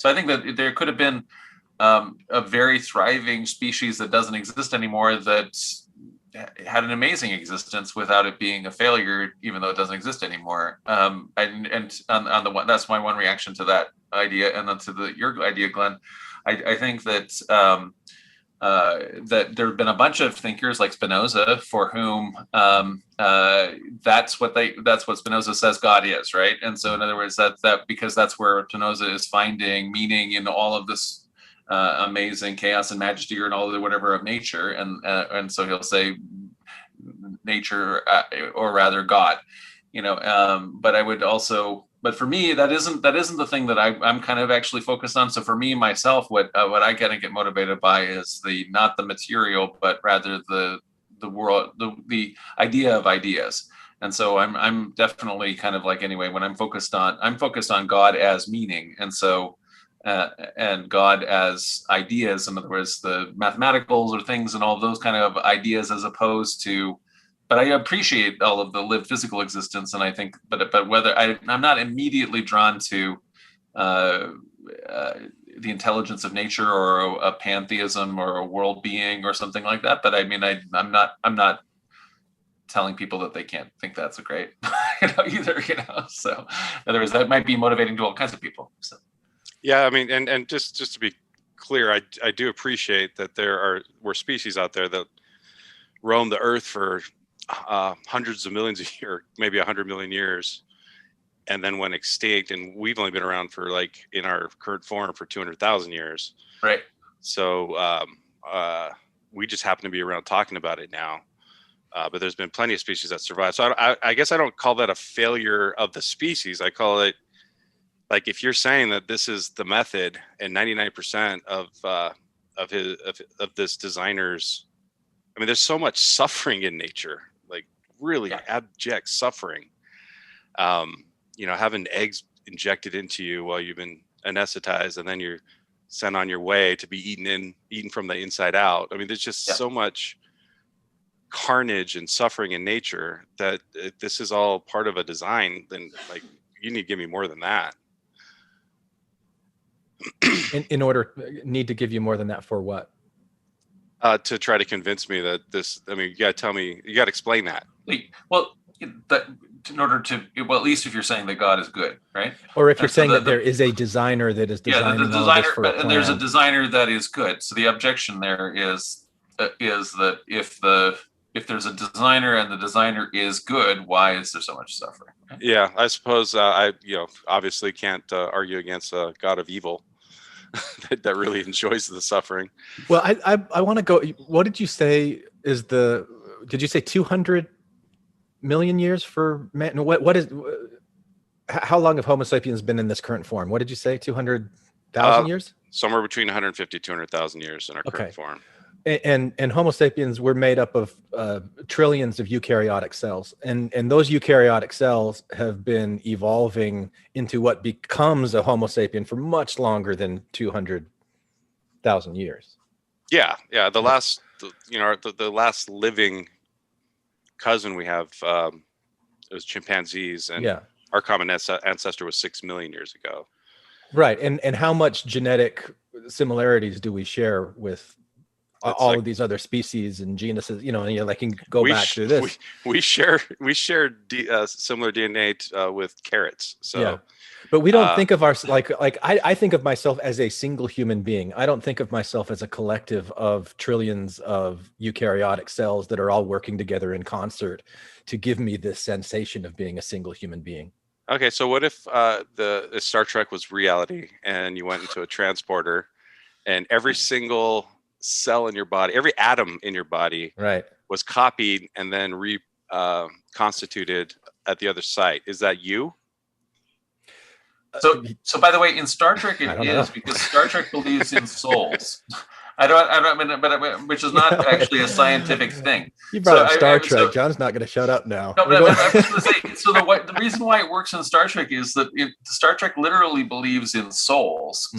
I think that there could have been a very thriving species that doesn't exist anymore that had an amazing existence without it being a failure, even though it doesn't exist anymore. And on the one, that's my one reaction to that idea, and then to your idea, Glenn. I think that that there have been a bunch of thinkers like Spinoza for whom that's what Spinoza says God is, right? And so in other words, that because that's where Spinoza is finding meaning in all of this amazing chaos and majesty or in all of the whatever of nature, and so he'll say nature, or rather God, but I would also. But for me, that isn't the thing that I'm kind of actually focused on. So for me, myself, what I kind of get motivated by is not the material, but rather the world, the idea of ideas. And so I'm definitely kind of like, anyway, when I'm focused on God as meaning, and so and God as ideas. In other words, the mathematicals or things and all those kind of ideas, as opposed to. But I appreciate all of the lived physical existence, and I think, but whether I'm not immediately drawn to the intelligence of nature or a pantheism or a world being or something like that. But I mean, I'm not telling people that they can't think that's a great, either. So in other words, that might be motivating to all kinds of people. So. Yeah, I mean, and just to be clear, I do appreciate that we're species out there that roam the earth for hundreds of millions of years, maybe 100 million years, and then went extinct. And we've only been around for, like, in our current form, for 200,000 years. Right. So we just happen to be around talking about it now. But there's been plenty of species that survive. So I guess I don't call that a failure of the species. I call it, like, if you're saying that this is the method, and 99% of this designer's, I mean, there's so much suffering in nature, like really abject suffering. Having eggs injected into you while you've been anesthetized, and then you're sent on your way to be eaten from the inside out. I mean, there's just so much carnage and suffering in nature that if this is all part of a design, then, like, you need to give me more than that. Need to give you more than that for what? To try to convince me that this, I mean, you got to explain that. Well, that in order to, well, at least if you're saying that God is good, right? Or if you're saying that there is a designer that is designing the all designer, this for a plan. and there's a designer that is good. So the objection there is that if there's a designer and the designer is good, why is there so much suffering? Right? Yeah, I suppose I obviously can't argue against a God of evil. that really enjoys the suffering. Well, I want to go. What did you say is did you say 200 million years for man? No, what is? How long have Homo sapiens been in this current form? What did you say? 200,000 years? Somewhere between 150 to 200,000 years in our current form. And Homo sapiens were made up of trillions of eukaryotic cells, and those eukaryotic cells have been evolving into what becomes a Homo sapien for much longer than 200,000 years. Yeah. The last living cousin we have, it was chimpanzees, and our common ancestor was 6 million years ago. Right, and how much genetic similarities do we share with all of these other species and genuses, and I can go back to this. We share similar DNA with carrots. So, but we don't think of I think of myself as a single human being. I don't think of myself as a collective of trillions of eukaryotic cells that are all working together in concert to give me this sensation of being a single human being. Okay, so what if the Star Trek was reality, and you went into a transporter, and every single cell in your body, every atom in your body, was copied and then reconstituted at the other site? Is that you? So by the way, in Star Trek it is, because Star Trek believes in souls. I don't, but which is not actually a scientific thing. You brought up Star Trek. John's not going to shut up now. No, but I'm just going to say. So the reason why it works in Star Trek is that Star Trek literally believes in souls.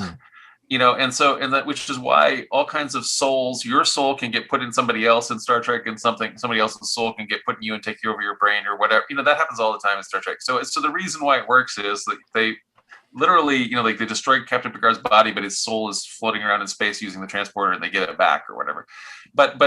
And that, which is why all kinds of souls, your soul can get put in somebody else in Star Trek, and somebody else's soul can get put in you and take you over your brain or whatever. That happens all the time in Star Trek. So the reason why it works is that they literally, like, they destroyed Captain Picard's body, but his soul is floating around in space using the transporter, and they get it back or whatever. But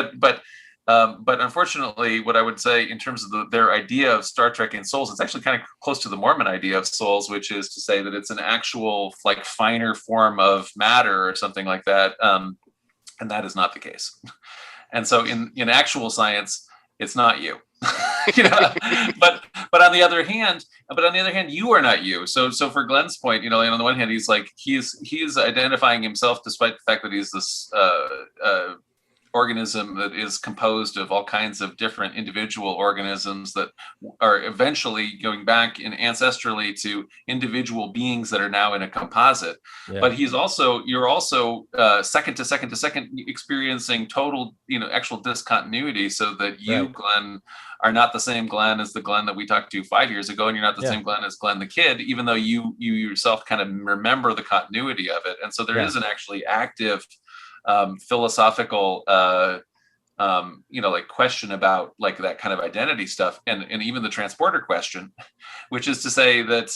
unfortunately, what I would say in terms of their idea of Star Trek and souls, it's actually kind of close to the Mormon idea of souls, which is to say that it's an actual, like, finer form of matter or something like that. And that is not the case. And so in actual science, it's not you. But on the other hand, you are not you. So for Glenn's point, on the one hand, he's like he's identifying himself despite the fact that he's this organism that is composed of all kinds of different individual organisms that are eventually going back ancestrally to individual beings that are now in a composite. Yeah. But you're also second to second experiencing total, actual discontinuity, so that you, right, Glenn, are not the same Glenn as the Glenn that we talked to 5 years ago, and you're not the same Glenn as Glenn the kid, even though you yourself kind of remember the continuity of it. And so there is an actually active philosophical like question about like that kind of identity stuff, and even the transporter question, which is to say that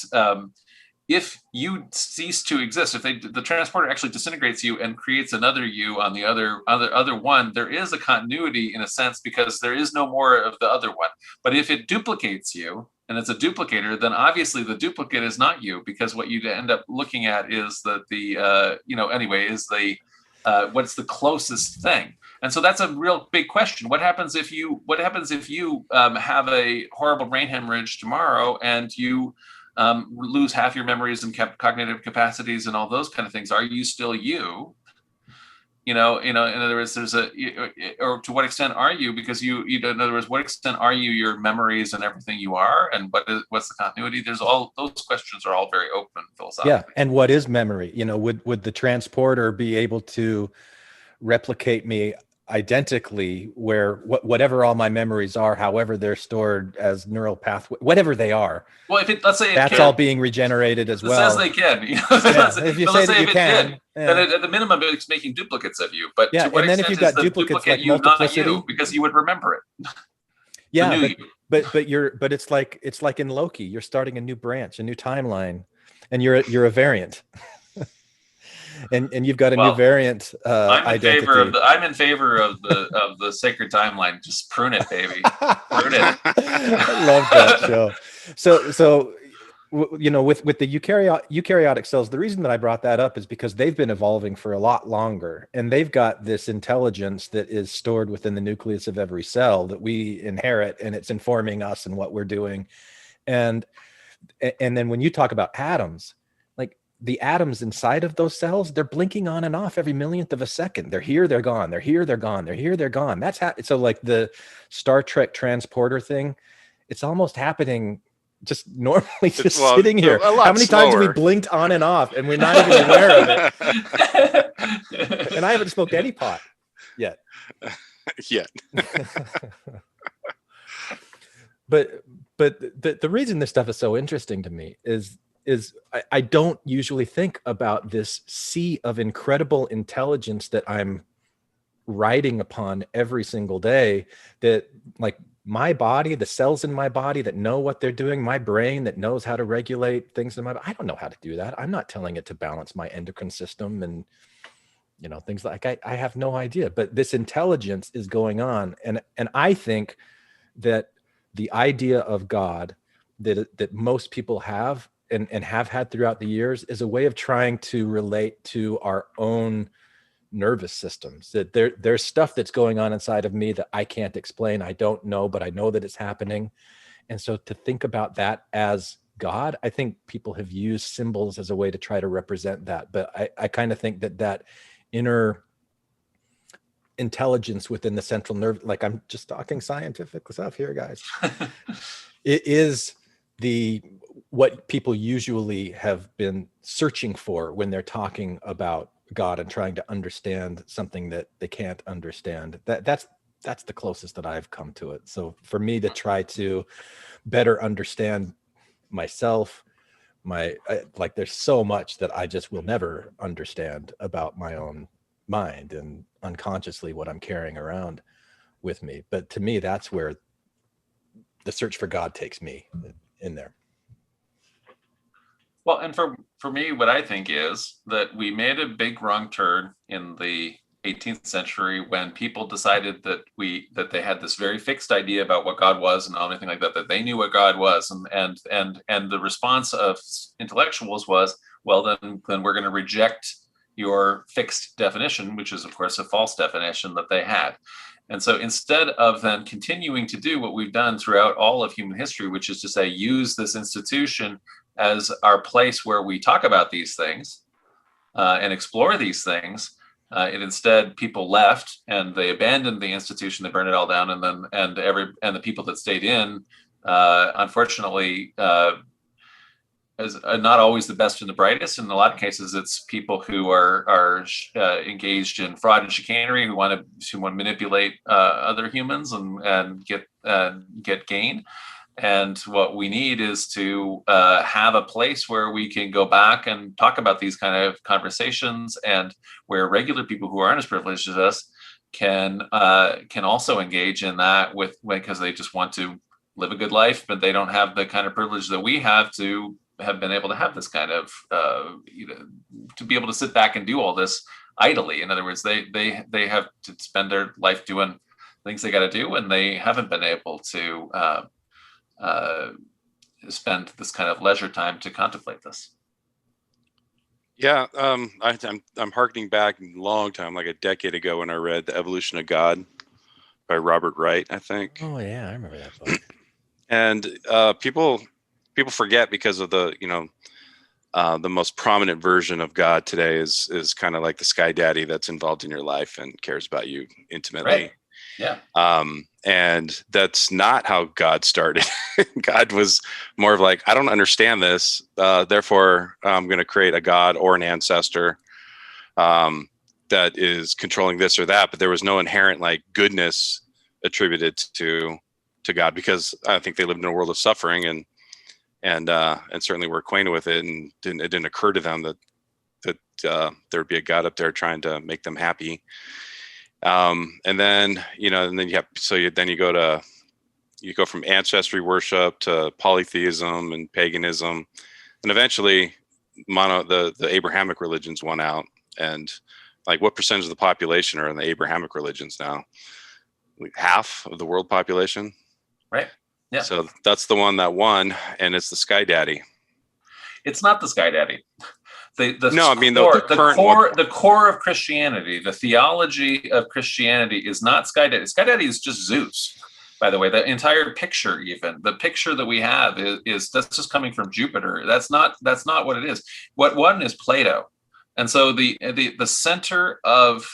if you cease to exist, if the transporter actually disintegrates you and creates another you on the other one, there is a continuity in a sense, because there is no more of the other one. But if it duplicates you and it's a duplicator, then obviously the duplicate is not you, because what you end up looking at is that what's the closest thing. And so that's a real big question. What happens if you have a horrible brain hemorrhage tomorrow and you lose half your memories and cognitive capacities and all those kind of things? Are you still you? In other words, or to what extent are you? Because in other words, what extent are you your memories and everything you are, and what's the continuity? There's all those questions are all very open philosophically. Yeah, and what is memory? Would the transporter be able to replicate me identically, where whatever all my memories are, however they're stored as neural pathway, whatever they are? Well, let's say that's all being regenerated as well. It says they can. If you say that you can, then at the minimum it's making duplicates of you. But and then if you've got duplicates like multiplicity, not you, because you would remember it. Yeah, but it's like in Loki, you're starting a new branch, a new timeline, and you're a variant. And you've got a new variant identity. I'm in favor of the sacred timeline. Just prune it, baby. Prune it. I love that show. So with the eukaryotic cells, the reason that I brought that up is because they've been evolving for a lot longer, and they've got this intelligence that is stored within the nucleus of every cell that we inherit, and it's informing us and what we're doing. And then when you talk about atoms, the atoms inside of those cells, they're blinking on and off every millionth of a second. They're here, they're gone. They're here, they're gone. They're here, they're gone. So like the Star Trek transporter thing, it's almost happening just normally, sitting here. How many times have we blinked on and off and we're not even aware of it? And I haven't smoked any pot yet. But the reason this stuff is so interesting to me is I don't usually think about this sea of incredible intelligence that I'm riding upon every single day, that like my body, the cells in my body that know what they're doing, my brain that knows how to regulate things in my body. I don't know how to do that. I'm not telling it to balance my endocrine system and things like I have no idea, but this intelligence is going on. And I think that the idea of God that most people have and have had throughout the years is a way of trying to relate to our own nervous systems, that there's stuff that's going on inside of me that I can't explain. I don't know, but I know that it's happening. And so to think about that as God, I think people have used symbols as a way to try to represent that. But I kind of think that inner intelligence within the central nerve, like I'm just talking scientific stuff here, guys. It is what people usually have been searching for when they're talking about God and trying to understand something that they can't understand. That's the closest that I've come to it. So for me to try to better understand myself, there's so much that I just will never understand about my own mind and unconsciously what I'm carrying around with me. But to me, that's where the search for God takes me in there. Well, and for me, what I think is that we made a big wrong turn in the 18th century when people decided that they had this very fixed idea about what God was and anything like that they knew what God was, and the response of intellectuals was, well, then we're going to reject your fixed definition, which is, of course, a false definition that they had. And so instead of then continuing to do what we've done throughout all of human history, which is to say, use this institution as our place where we talk about these things and explore these things, it instead people left and they abandoned the institution, they burned it all down, and the people that stayed in, unfortunately, is not always the best and the brightest. In a lot of cases, it's people who are engaged in fraud and chicanery, who want to manipulate other humans and get gain. And what we need is to have a place where we can go back and talk about these kind of conversations, and where regular people who aren't as privileged as us can also engage in that because they just want to live a good life, but they don't have the kind of privilege that we have to have been able to have this kind of to be able to sit back and do all this idly. In other words, they have to spend their life doing things they got to do, and they haven't been able to spend this kind of leisure time to contemplate this. Yeah, I'm harkening back a long time, like a decade ago, when I read The Evolution of God by Robert Wright, I think. Oh yeah, I remember that book. And people forget, because of the the most prominent version of God today is kind of like the sky daddy that's involved in your life and cares about you intimately. Right. Yeah. And that's not how God started. God was more of like, I don't understand this, therefore I'm going to create a God or an ancestor that is controlling this or that. But there was no inherent like goodness attributed to God, because I think they lived in a world of suffering, and certainly were acquainted with it, and it didn't occur to them that there would be a God up there trying to make them happy. And then you go from ancestry worship to polytheism and paganism, and eventually the Abrahamic religions won out. And like, what percentage of the population are in the Abrahamic religions now? Like half of the world population. Right. Yeah. So that's the one that won, and it's the sky daddy. It's not the sky daddy. The core of Christianity, the theology of Christianity is not sky daddy. Sky daddy is just Zeus. By the way, the entire picture, even the picture that we have is that's just coming from Jupiter. That's not what it is. What one is Plato. And so the center of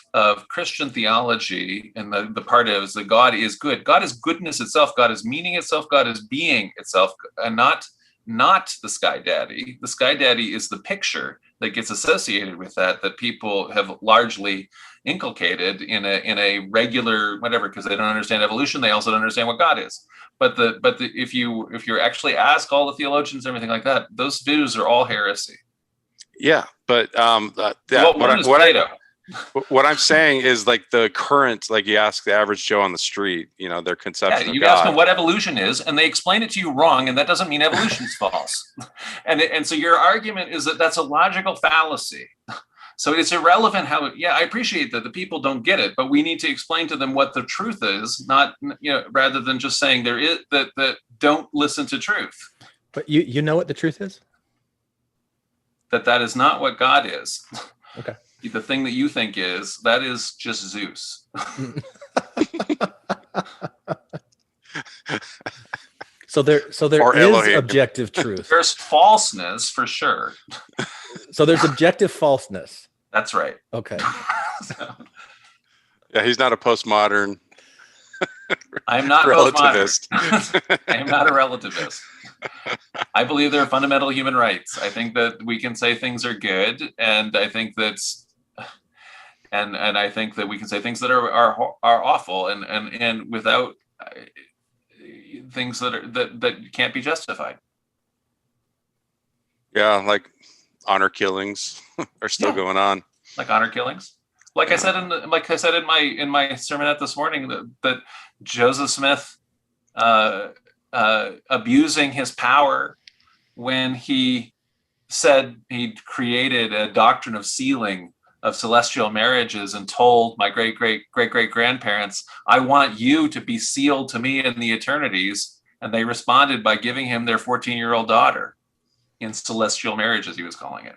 Christian theology, and the part is that God is good. God is goodness itself. God is meaning itself. God is being itself, and not the sky daddy. The sky daddy is the picture that gets associated with that people have largely inculcated in a regular whatever, because they don't understand evolution. They also don't understand what God is. But if you actually ask all the theologians and everything like that, those views are all heresy. Yeah, but what I'm saying is, like, the current, like, you ask the average Joe on the street, their conception of God. You ask them what evolution is, and they explain it to you wrong, and that doesn't mean evolution's false. And so your argument is that that's a logical fallacy. So it's irrelevant how. I appreciate that the people don't get it, but we need to explain to them what the truth is, not rather than just saying there is that don't listen to truth. But you know what the truth is? That is not what God is. Okay. The thing that you think that is just Zeus. So there is Elohim. Objective truth. There's falseness for sure. So there's objective falseness. That's right. Okay. Yeah, he's not a postmodern. I'm not relativist. I am not a relativist. I believe there are fundamental human rights. I think that we can say things are good, and I think that's, and I think that we can say things that are awful, and without things that can't be justified. Yeah, like honor killings are still going on. Like honor killings. Like I said in my sermonette this morning, that Joseph Smith abusing his power when he said he'd created a doctrine of sealing of celestial marriages and told my great grandparents, I want you to be sealed to me in the eternities. And they responded by giving him their 14-year-old daughter in celestial marriage, as he was calling it.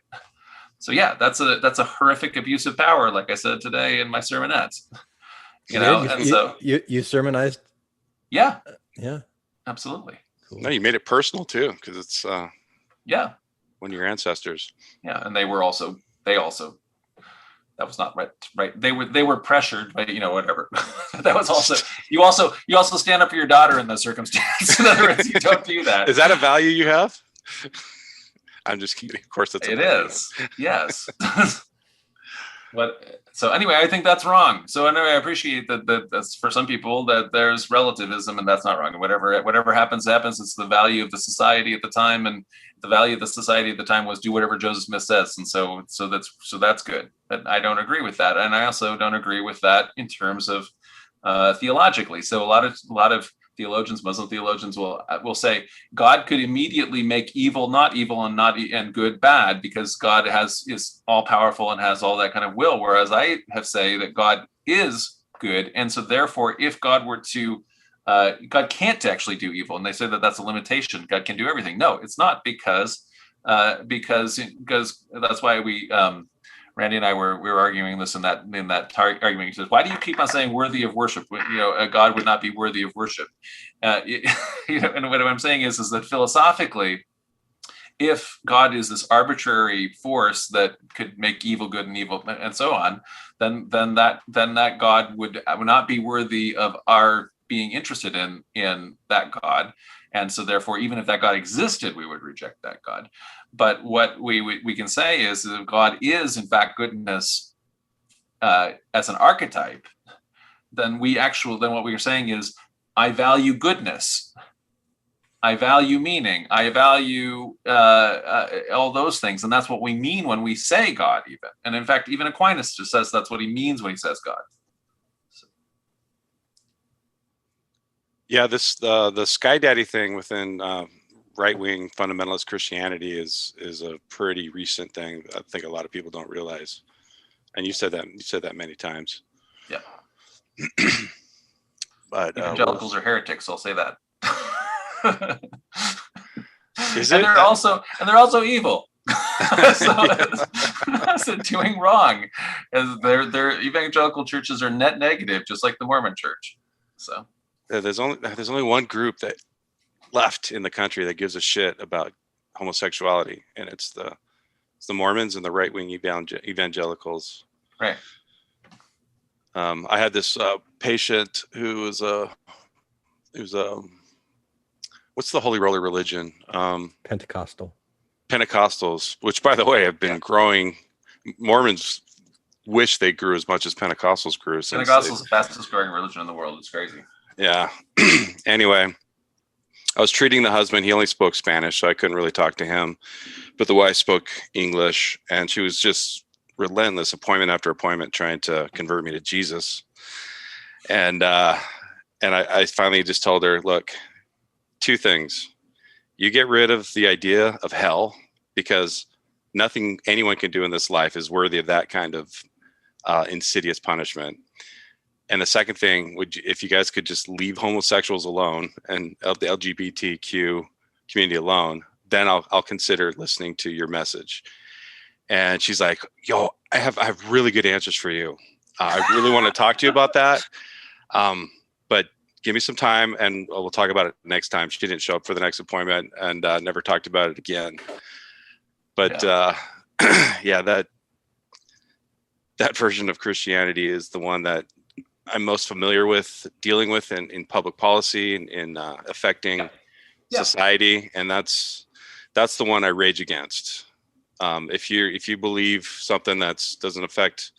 So yeah, that's a horrific abuse of power, like I said today in my sermonette. You sermonized. Yeah, yeah, absolutely. Cool. No, you made it personal too, because it's one of your ancestors. Yeah, and they also that was not right. They were pressured, but whatever. That was also you also stand up for your daughter in those circumstances. In other words, you don't do that. Is that a value you have? I'm just kidding. Of course, it is. Yes. But so anyway, I think that's wrong. So anyway, I appreciate that that's for some people that there's relativism, and that's not wrong. Whatever happens. It's the value of the society at the time, and the value of the society at the time was do whatever Joseph Smith says, and so that's good. But I don't agree with that, and I also don't agree with that in terms of theologically. So a lot of theologians, Muslim theologians, will say God could immediately make evil not evil and good bad, because God is all powerful and has all that kind of will. Whereas I have say that God is good, and so therefore, if God were to God can't actually do evil, and they say that that's a limitation. God can do everything. No, it's not, because that's why we. Randy and I were arguing this in that argument. He says, "Why do you keep on saying worthy of worship? God would not be worthy of worship." And what I'm saying is that philosophically, if God is this arbitrary force that could make evil good and evil and so on, then that God would not be worthy of our being interested in that God. And so therefore, even if that God existed, we would reject that God. But what we can say is that if God is in fact goodness as an archetype, then what we are saying is, I value goodness, I value meaning, I value all those things, and that's what we mean when we say God. Even, and in fact, even Aquinas just says that's what he means when he says God. Yeah, the Sky Daddy thing within right-wing fundamentalist Christianity is a pretty recent thing. I think a lot of people don't realize, and you said that many times. Yeah. But evangelicals are heretics. I'll say that. Is and it? They're also evil. So doing wrong, as their evangelical churches are net negative, just like the Mormon Church. So. There's only one group that left in the country that gives a shit about homosexuality, and it's the Mormons and the right-wing evangelicals. Right. I had this patient who was what's the Holy Roller religion? Pentecostals, which by the way have been growing. Mormons wish they grew as much as Pentecostals grew. Pentecostals is the fastest growing religion in the world. It's crazy. Yeah. Anyway, I was treating the husband. He only spoke Spanish, so I couldn't really talk to him. But the wife spoke English, and she was just relentless, appointment after appointment, trying to convert me to Jesus. And I finally just told her, look, two things. You get rid of the idea of hell, because nothing anyone can do in this life is worthy of that kind of insidious punishment. And the second thing, if you guys could just leave homosexuals alone and the LGBTQ community alone, then I'll consider listening to your message. And she's like, yo, I have really good answers for you. I really want to talk to you about that. But give me some time and we'll talk about it next time. She didn't show up for the next appointment and never talked about it again. But yeah, that version of Christianity is the one that I'm most familiar with dealing with in public policy and in affecting society. And that's the one I rage against. If you believe something that doesn't affect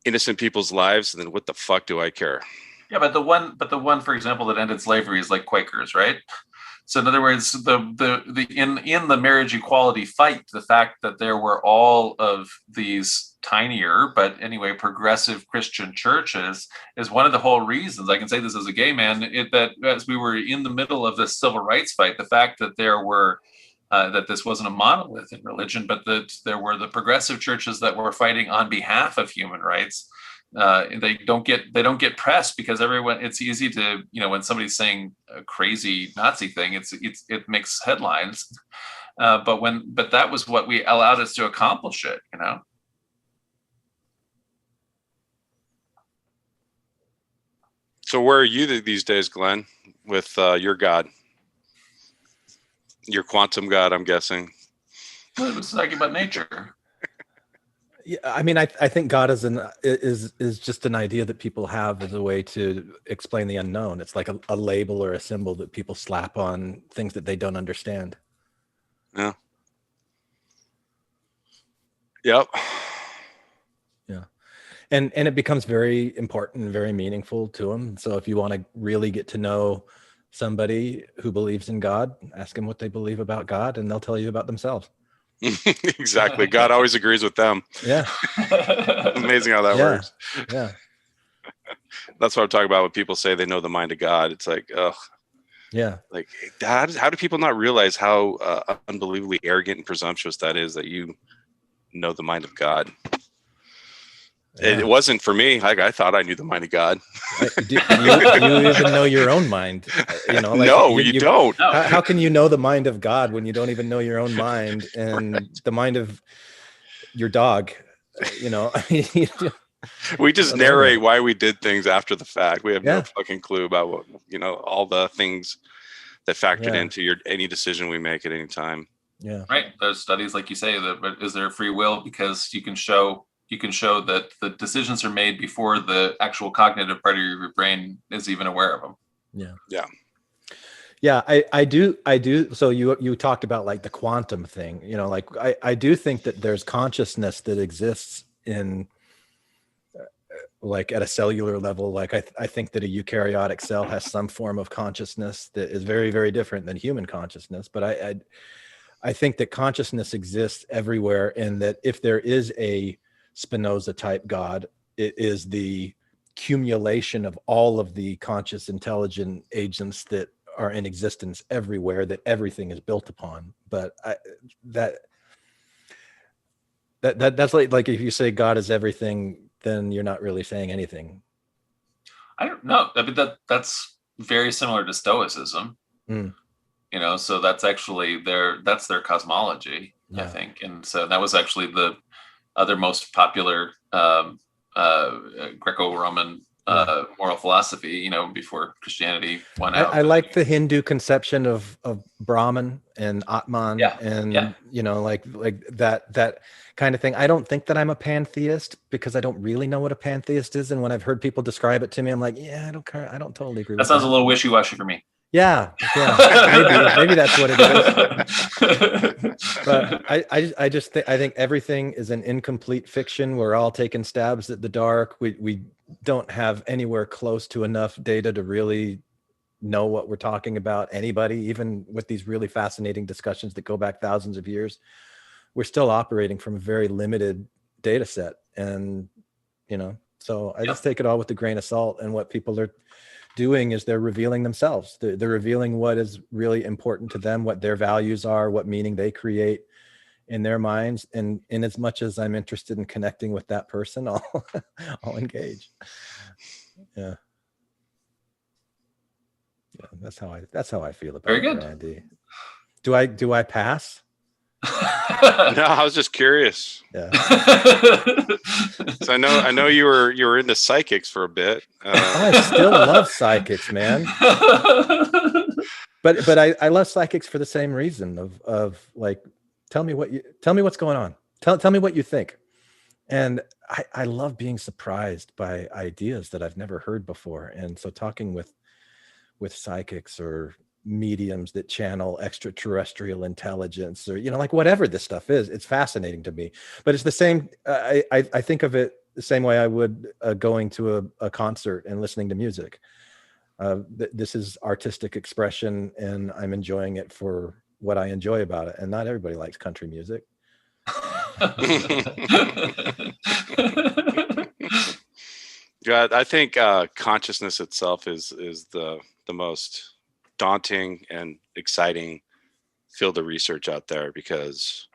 innocent people's lives, then what the fuck do I care? Yeah, but the one, for example, that ended slavery is like Quakers, right? So in other words, in the marriage equality fight, the fact that there were all of these tinier, but anyway, progressive Christian churches is one of the whole reasons. I can say this as a gay man, that as we were in the middle of this civil rights fight, the fact that there were that this wasn't a monolith in religion, but that there were the progressive churches that were fighting on behalf of human rights. They don't get pressed because it's easy to, when somebody's saying a crazy Nazi thing, it makes headlines. But that was what we allowed us to accomplish it, you know? So where are you these days, Glenn, with your God? Your quantum God, I'm guessing. It was talking about nature. Yeah, I mean, I think God is just an idea that people have as a way to explain the unknown. It's like a label or a symbol that people slap on things that they don't understand. Yeah. Yep. Yeah. And it becomes very important and very meaningful to them. So if you want to really get to know somebody who believes in God, ask them what they believe about God, and they'll tell you about themselves. Exactly. God always agrees with them. Yeah. Amazing how that works. Yeah. That's what I'm talking about when people say they know the mind of God. It's like, ugh. Yeah. Like, how do people not realize how unbelievably arrogant and presumptuous that is, that you know the mind of God? Yeah. It wasn't for me. I thought I knew the mind of God. Do you even know your own mind? You know, like, no, you don't. How can you know the mind of God when you don't even know your own mind and the mind of your dog? You know, we just narrate why we did things after the fact. We have no fucking clue about what, all the things that factored into any decision we make at any time. Yeah. Right. There's studies, like you say, that is there free will, because you can show that the decisions are made before the actual cognitive part of your brain is even aware of them. Yeah. Yeah. Yeah, I do. So you talked about like the quantum thing, like I do think that there's consciousness that exists in like at a cellular level. Like I think that a eukaryotic cell has some form of consciousness that is very, very different than human consciousness. But I think that consciousness exists everywhere, and that if there is a Spinoza type God, it is the accumulation of all of the conscious intelligent agents that are in existence everywhere, that everything is built upon. But that's like if you say God is everything, then you're not really saying anything. I don't know. I mean, that's very similar to Stoicism. So that's actually that's their cosmology, I think. And so that was actually the other most popular Greco-Roman moral philosophy, before Christianity went out. I like the Hindu conception of Brahman and Atman, and like that kind of thing. I don't think that I'm a pantheist, because I don't really know what a pantheist is, and when I've heard people describe it to me, I'm like, yeah, I don't totally agree. That sounds a little wishy-washy for me. Yeah, maybe that's what it is. But I just think everything is an incomplete fiction. We're all taking stabs at the dark. We don't have anywhere close to enough data to really know what we're talking about. Anybody, even with these really fascinating discussions that go back thousands of years, we're still operating from a very limited data set. And so I just take it all with a grain of salt. And what people are doing is they're revealing themselves. They're revealing what is really important to them, what their values are, what meaning they create in their minds. And in as much as I'm interested in connecting with that person, I'll engage. Yeah. That's how I feel about Very good. it, Randy. Do I pass? No, I was just curious. Yeah. So I know you were into psychics for a bit. I still love psychics, man. But I love psychics for the same reason of like, tell me what's going on. Tell me what you think. And I love being surprised by ideas that I've never heard before. And so talking with psychics or mediums that channel extraterrestrial intelligence, or like whatever this stuff is, it's fascinating to me. But it's the same. I think of it the same way I would going to a concert and listening to music. This is artistic expression, and I'm enjoying it for what I enjoy about it. And not everybody likes country music. Yeah, I think consciousness itself is the most daunting and exciting field of research out there, because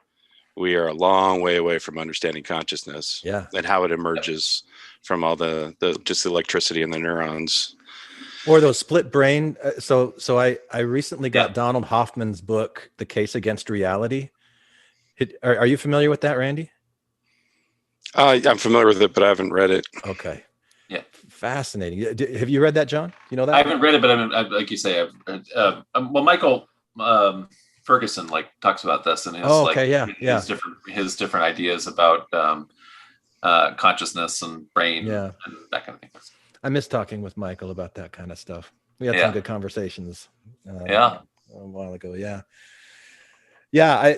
we are a long way away from understanding consciousness and how it emerges from all the just the electricity in the neurons. Or those split brain. I recently got Donald Hoffman's book, The Case Against Reality. Are you familiar with that, Randy? I'm familiar with it, but I haven't read it. Okay. Yeah. Fascinating. Have you read that, John? You know that? I haven't read it, but like you say, well, Michael Ferguson talks about this and his different ideas about consciousness and brain and that kind of thing. I miss talking with Michael about that kind of stuff. We had some good conversations. A while ago.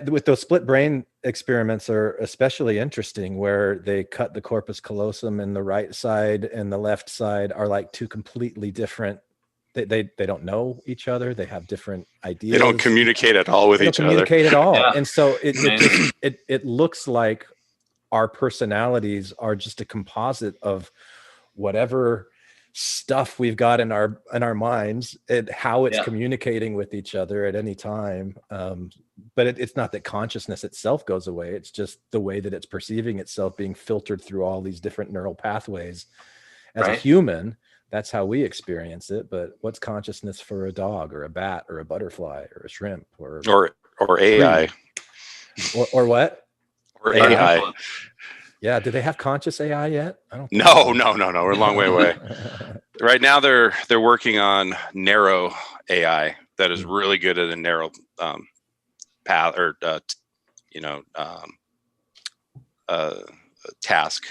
With those split brain experiments are especially interesting, where they cut the corpus callosum, and the right side and the left side are like two completely different. They don't know each other. They have different ideas. They don't communicate at all with each other. Communicate at all, and so it looks like our personalities are just a composite of whatever stuff we've got in our minds and how it's communicating with each other at any time. But it's not that consciousness itself goes away. It's just the way that it's perceiving itself being filtered through all these different neural pathways. As a human, that's how we experience it. But what's consciousness for a dog or a bat or a butterfly or a shrimp or AI or what? Or AI. Yeah, do they have conscious AI yet? I don't. No. We're a long way away. Right now, they're working on narrow AI that is really good at a narrow path or task.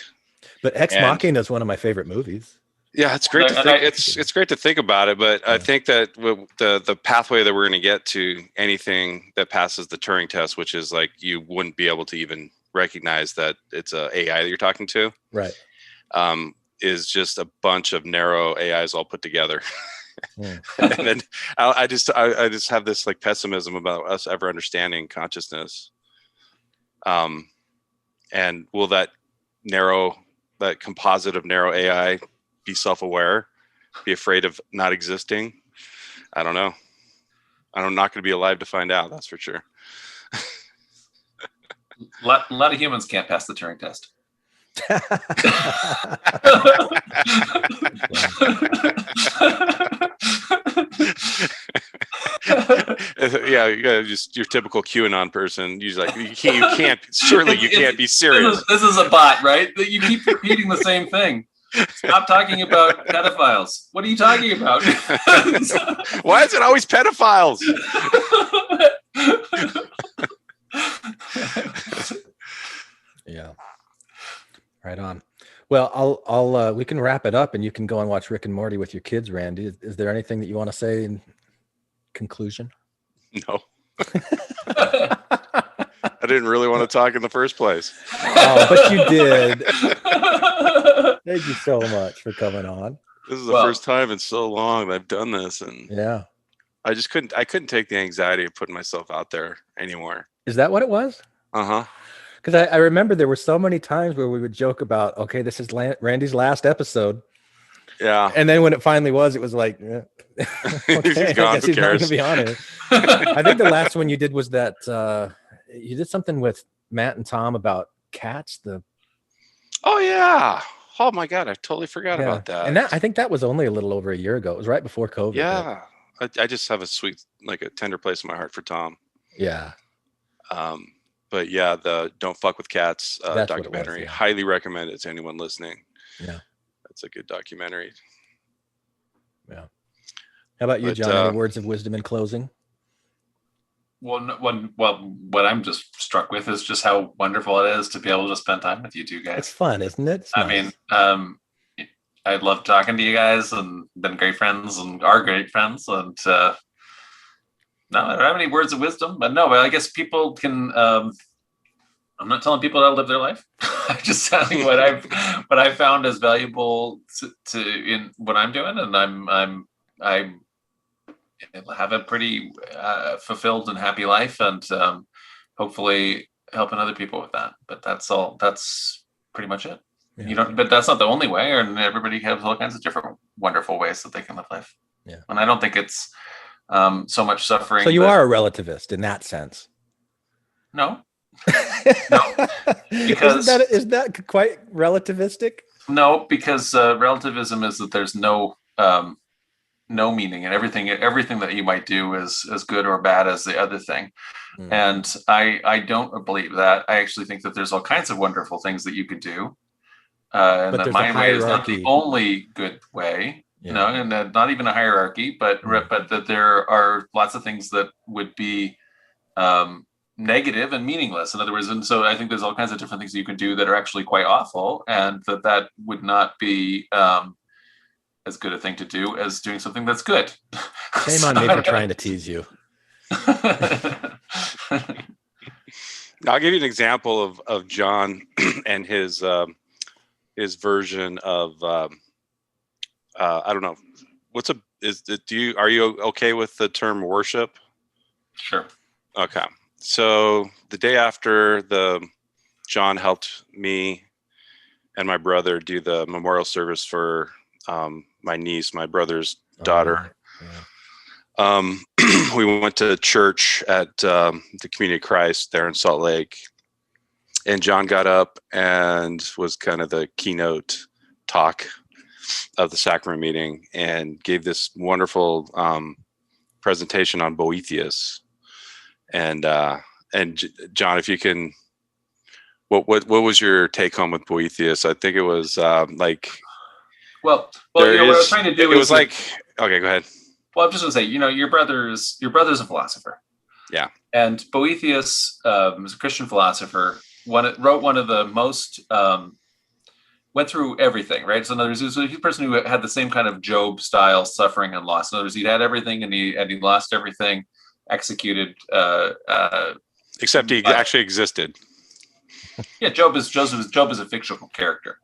But Ex Machina is one of my favorite movies. Yeah, it's great to think. It's great to think about it, but I think that the pathway that we're going to get to anything that passes the Turing test, which is like you wouldn't be able to even recognize that it's a AI that you're talking to, right? Is just a bunch of narrow AIs all put together. And then I just have this like pessimism about us ever understanding consciousness. And will that composite of narrow AI be self-aware, be afraid of not existing? I don't know. I'm not going to be alive to find out. That's for sure. A lot of humans can't pass the Turing test. Yeah, you got just your typical QAnon person. You're like, you can't. Surely you can't be serious. This is a bot, right? You keep repeating the same thing. Stop talking about pedophiles. What are you talking about? Why is it always pedophiles? Yeah. Right on. Well, I'll we can wrap it up and you can go and watch Rick and Morty with your kids, Randy. Is there anything that you want to say in conclusion? No. I didn't really want to talk in the first place. Oh, but you did. Thank you so much for coming on. This is the first time in so long that I've done this, and I just couldn't take the anxiety of putting myself out there anymore. Is that what it was? Uh-huh. Because I remember there were so many times where we would joke about, okay, this is Randy's last episode. Yeah. And then when it finally was, it was like, okay, he's gone, I guess he's not going to be on it. I think the last one you did was that you did something with Matt and Tom about cats. Oh, yeah. Oh, my God. I totally forgot about that. And I think that was only a little over a year ago. It was right before COVID. Yeah. I just have a a tender place in my heart for Tom. Yeah. But yeah, the Don't Fuck with Cats That's documentary. What it was, highly recommend it to anyone listening. Yeah. It's a good documentary. Yeah. How about you, John? Any words of wisdom in closing? Well, what I'm just struck with is just how wonderful it is to be able to spend time with you two guys. It's fun, isn't it? I mean, I love talking to you guys and been great friends and are great friends. And no, I don't have any words of wisdom, but I guess people can. I'm not telling people how to live their life. I'm just telling what I've found as valuable to in what I'm doing, and I have a pretty fulfilled and happy life, and hopefully helping other people with that. But that's all. That's pretty much it. Yeah. But that's not the only way, and everybody has all kinds of different wonderful ways that they can live life. Yeah. And I don't think it's so much suffering. So you are a relativist in that sense. No. No. Because is that quite relativistic? No, because relativism is that there's no no meaning, and everything that you might do is as good or bad as the other thing. And I don't believe that. I actually think that there's all kinds of wonderful things that you could do, and that my way is not the only good way. No, and not even a hierarchy, but that there are lots of things that would be negative and meaningless. In other words, and so I think there's all kinds of different things that you can do that are actually quite awful, and that would not be as good a thing to do as doing something that's good. Shame on me for trying to tease you. I'll give you an example of John and his version of I don't know, are you okay with the term worship? Sure. Okay. So the day after John helped me and my brother do the memorial service for my niece, my brother's daughter. We went to church at the Community of Christ there in Salt Lake, and John got up and was kind of the keynote talk of the sacrament meeting and gave this wonderful presentation on Boethius. And John, if you can, what was your take home with Boethius? I think it was what I was trying to do was okay, go ahead. Well, I'm just going to say, your brother's a philosopher. Yeah. And Boethius was a Christian philosopher. Wrote one of the most, went through everything, right? So in other words, he was a person who had the same kind of Job style suffering and loss. In other words, he'd had everything and he lost everything, executed. Except he actually existed. Yeah, Job is a fictional character.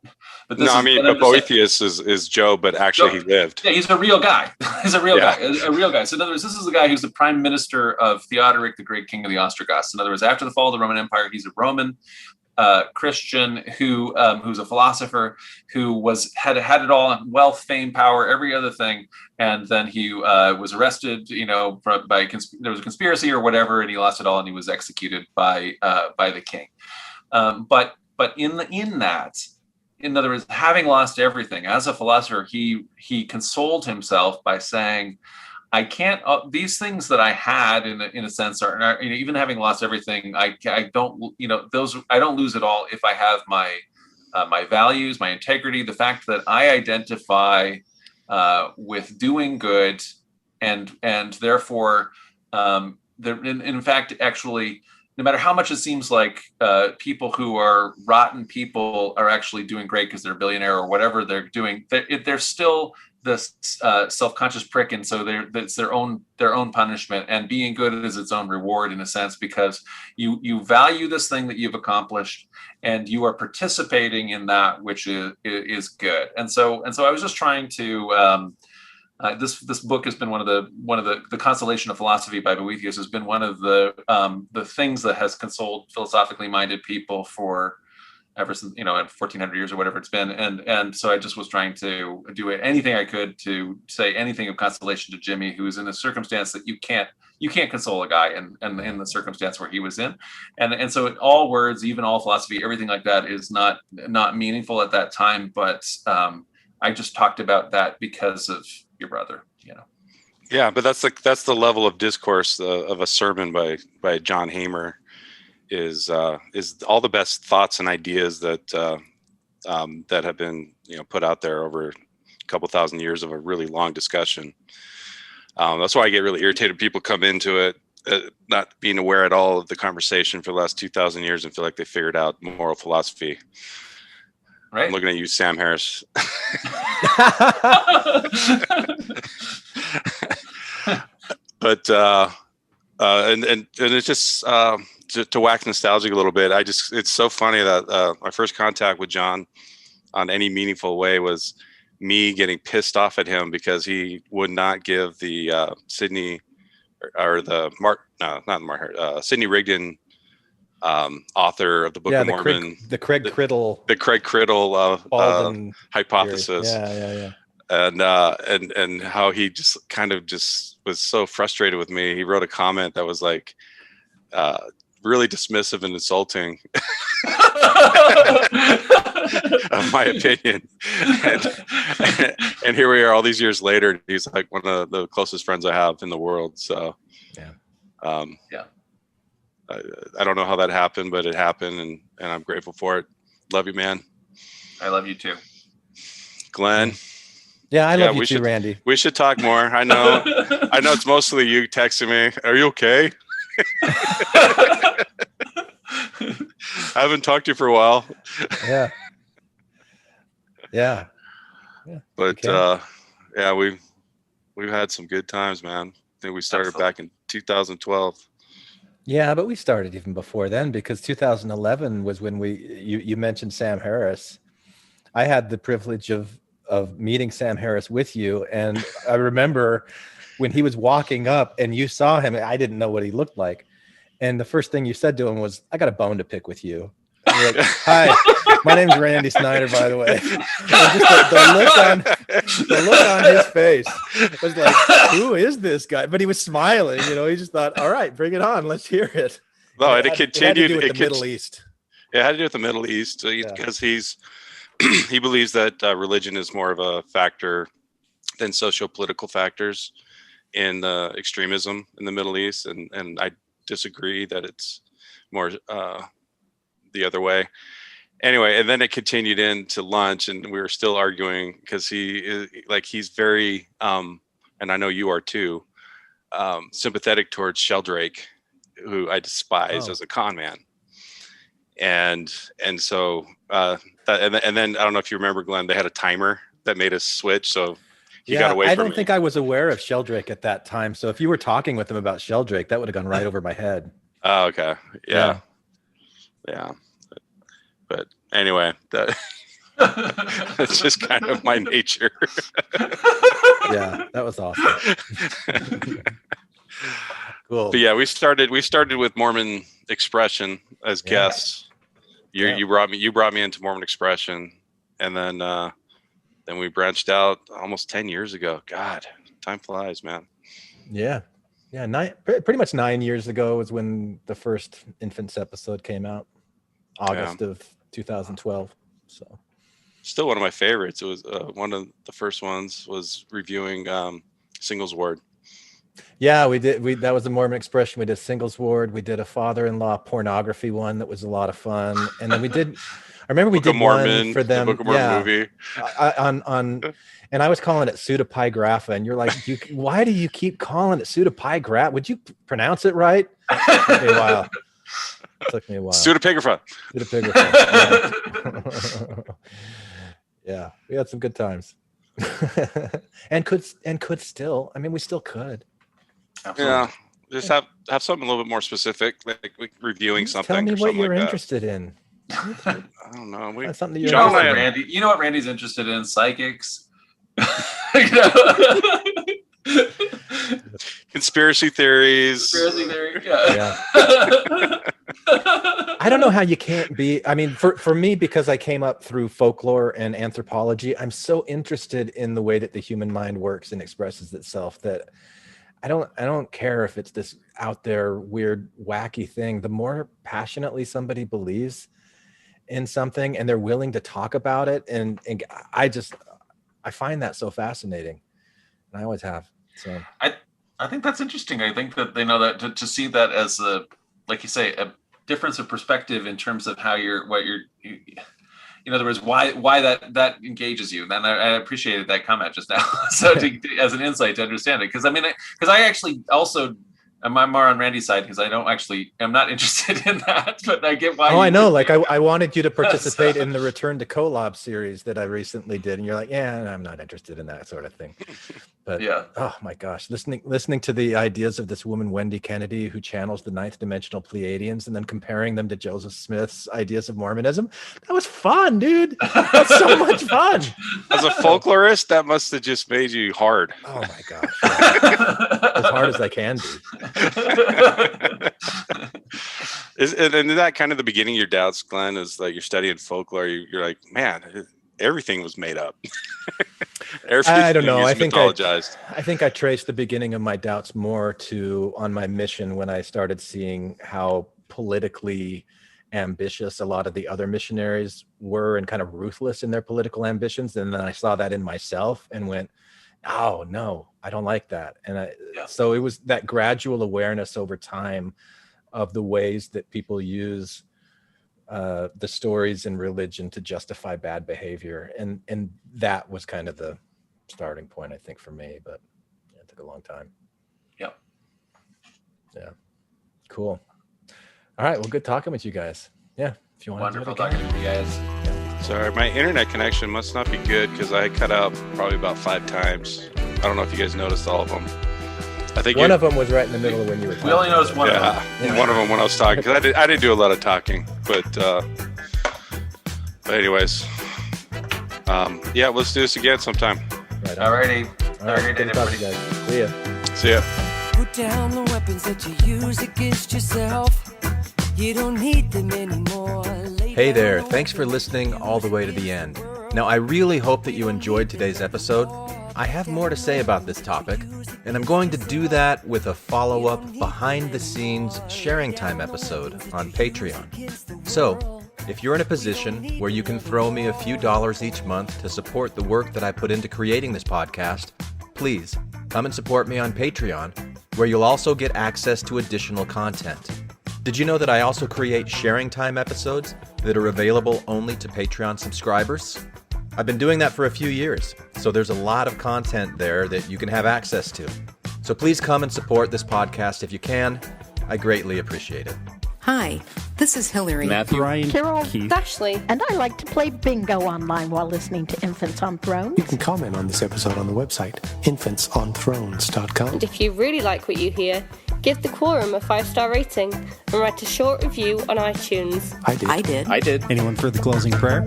But Boethius is Job, but actually he lived. Yeah, he's a real guy. He's a real guy. So in other words, this is the guy who's the prime minister of Theodoric, the great king of the Ostrogoths. In other words, after the fall of the Roman Empire, he's a Roman Christian who's a philosopher who had it all: wealth, fame, power, every other thing. And then he was arrested. there was a conspiracy or whatever, and he lost it all, and he was executed by the king. But in that. In other words, having lost everything, as a philosopher, he consoled himself by saying, "I can't. These things that I had, in a sense, are even having lost everything. I don't. Those. I don't lose it all if I have my values, my integrity, the fact that I identify with doing good, and therefore, in fact, actually." No matter how much it seems like people who are rotten people are actually doing great because they're a billionaire or whatever they're doing, they're still this self-conscious prick, and so it's their own punishment. And being good is its own reward, in a sense, because you value this thing that you've accomplished, and you are participating in that which is good. And so I was just trying to. This book has been one of the Consolation of Philosophy by Boethius has been one of the things that has consoled philosophically minded people for ever since 1400 years or whatever it's been, and so I just was trying to do anything I could to say anything of consolation to Jimmy, who is in a circumstance that you can't console a guy in the circumstance where he was in, and so all words, even all philosophy, everything like that is not meaningful at that time, but I just talked about that because of your brother, Yeah, but that's the level of discourse of a sermon by John Hamer is all the best thoughts and ideas that have been put out there over a couple thousand years of a really long discussion. That's why I get really irritated when people come into it not being aware at all of the conversation for the last 2,000 years and feel like they figured out moral philosophy. Right. I'm looking at you, Sam Harris. But and it's just to wax nostalgic a little bit. It's so funny that my first contact with John on any meaningful way was me getting pissed off at him because he would not give the Sidney Rigdon author of the Book of Mormon, the Craig Criddle hypothesis. Yeah. And how he just kind of just was so frustrated with me. He wrote a comment that was like really dismissive and insulting of my opinion. And here we are all these years later. He's like one of the closest friends I have in the world. So yeah. I don't know how that happened, but it happened, and I'm grateful for it. Love you, man. I love you too. Glenn. Yeah, I love you too, Randy. We should talk more. I know it's mostly you texting me. Are you okay? I haven't talked to you for a while. Yeah. But we've had some good times, man. I think we started back in 2012. Yeah, but we started even before then, because 2011 was when you mentioned Sam Harris. I had the privilege of meeting Sam Harris with you, and I remember when he was walking up and you saw him, I didn't know what he looked like. And the first thing you said to him was, "I got a bone to pick with you." And you're like, "Hi, my name's Randy Snyder, by the way." And just the look on his face was like, "Who is this guy?" But he was smiling, he just thought, "All right, bring it on. Let's hear it." No, and it continued. It had to do with the Middle East. It had to do with the Middle East because he believes that religion is more of a factor than socio-political factors in extremism in the Middle East, and I disagree that it's more the other way. Anyway, and then it continued into lunch, and we were still arguing because he's very, and I know you are too, sympathetic towards Sheldrake, who I despise as a con man. And so and then I don't know if you remember, Glenn, they had a timer that made us switch, so he got away from me. I don't think I was aware of Sheldrake at that time, so if you were talking with him about Sheldrake, that would have gone right over my head. Oh, okay. Yeah. But anyway, that's just kind of my nature. Yeah, that was awesome. Cool. But yeah, we started with Mormon Expression as guests. You brought me into Mormon Expression, and then we branched out almost 10 years ago. God, time flies, man. Yeah. Pretty much 9 years ago was when the first Infants episode came out, August of 2012. So still one of my favorites. It was one of the first ones was reviewing Singles Ward. Yeah, we did. That was the Mormon Expression. We did Singles Ward. We did a father-in-law pornography one that was a lot of fun. And then we did. I remember we did one for them. The Book of Mormon movie. And I was calling it pseudepigrapha, and you're like, why do you keep calling it pseudepigrapha? Would you pronounce it right? It took me a while. Pseudepigrapha. Yeah, we had some good times. and could still. I mean, we still could. Absolutely. Yeah, just have something a little bit more specific, like reviewing something. Tell me or what something you're like interested in. I don't know. That's something that John and Randy. You know what Randy's interested in? Psychics. Conspiracy theories. Yeah. I don't know how you can't be. I mean, for me, because I came up through folklore and anthropology, I'm so interested in the way that the human mind works and expresses itself that I don't care if it's this out there weird, wacky thing. The more passionately somebody believes in something and they're willing to talk about it, and I find that so fascinating, and I always have. So I think that's interesting. I think that they know that to see that as like you say, a difference of perspective in terms of how in other words, why that engages you. Then I appreciated that comment just now. So as an insight to understand it, because I actually also I'm more on Randy's side because I'm not interested in that, but I get why. Oh, I know. Like I wanted you to participate in the Return to Kolob series that I recently did, and you're like, yeah, I'm not interested in that sort of thing. But yeah, oh my gosh, listening to the ideas of this woman Wendy Kennedy who channels the ninth dimensional Pleiadians, and then comparing them to Joseph Smith's ideas of Mormonism, that was fun, dude. That's so much fun. As a folklorist, that must have just made you hard. Oh my gosh, yeah. As hard as I can be. And that kind of the beginning of your doubts, Glenn, is like you're studying folklore. You're like, man, everything was made up. I don't know. I think I traced the beginning of my doubts more to on my mission when I started seeing how politically ambitious a lot of the other missionaries were and kind of ruthless in their political ambitions. And then I saw that in myself and went, oh no, I don't like that. And so it was that gradual awareness over time of the ways that people use the stories in religion to justify bad behavior. And that was kind of the starting point, I think, for me, but it took a long time. Yep. Yeah. Cool. All right. Well, good talking with you guys. Yeah. If you want Wonderful to do it again. talking to you guys. Sorry, my internet connection must not be good because I cut out probably about 5 times. I don't know if you guys noticed all of them. I think one of them was right in the middle of when you were talking. We only noticed one of them. Yeah, one of them when I was talking because I didn't do a lot of talking, but anyways, yeah, let's do this again sometime. Right. Alrighty. All right. Alrighty, Good talking, everybody. guys. See ya. See ya. Put down the weapons that you use against yourself. You don't need them anymore. Hey there. Thanks for listening all the way to the end. Now, I really hope that you enjoyed today's episode. I have more to say about this topic, and I'm going to do that with a follow-up behind-the-scenes sharing time episode on Patreon. So, if you're in a position where you can throw me a few dollars each month to support the work that I put into creating this podcast, please come and support me on Patreon, where you'll also get access to additional content. Did you know that I also create sharing time episodes that are available only to Patreon subscribers? I've been doing that for a few years, so there's a lot of content there that you can have access to. So please come and support this podcast if you can. I greatly appreciate it. Hi, this is Hillary. Matthew, Ryan, Carol, Keith, Ashley, and I like to play bingo online while listening to Infants on Thrones. You can comment on this episode on the website, infantsonthrones.com. And if you really like what you hear, give the Quorum a 5-star rating and write a short review on iTunes. I did. Anyone for the closing prayer?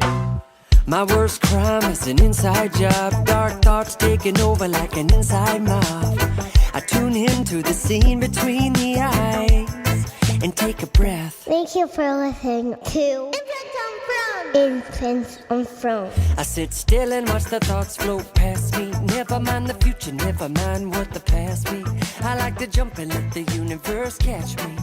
My worst crime is an inside job. Dark thoughts taking over like an inside mob. I tune into the scene between the eyes and take a breath. Thank you for listening to Infants on Thrones. I sit still and watch the thoughts float past me. Never mind the future, never mind what the past be. I like to jump and let the universe catch me.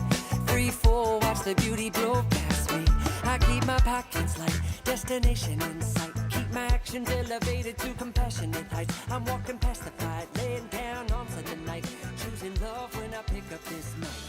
Free fall, watch the beauty blow past me. I keep my pockets light, destination in sight. Keep my actions elevated to compassionate heights. I'm walking past the fight, laying down on Sunday night. Choosing love when I pick up this night.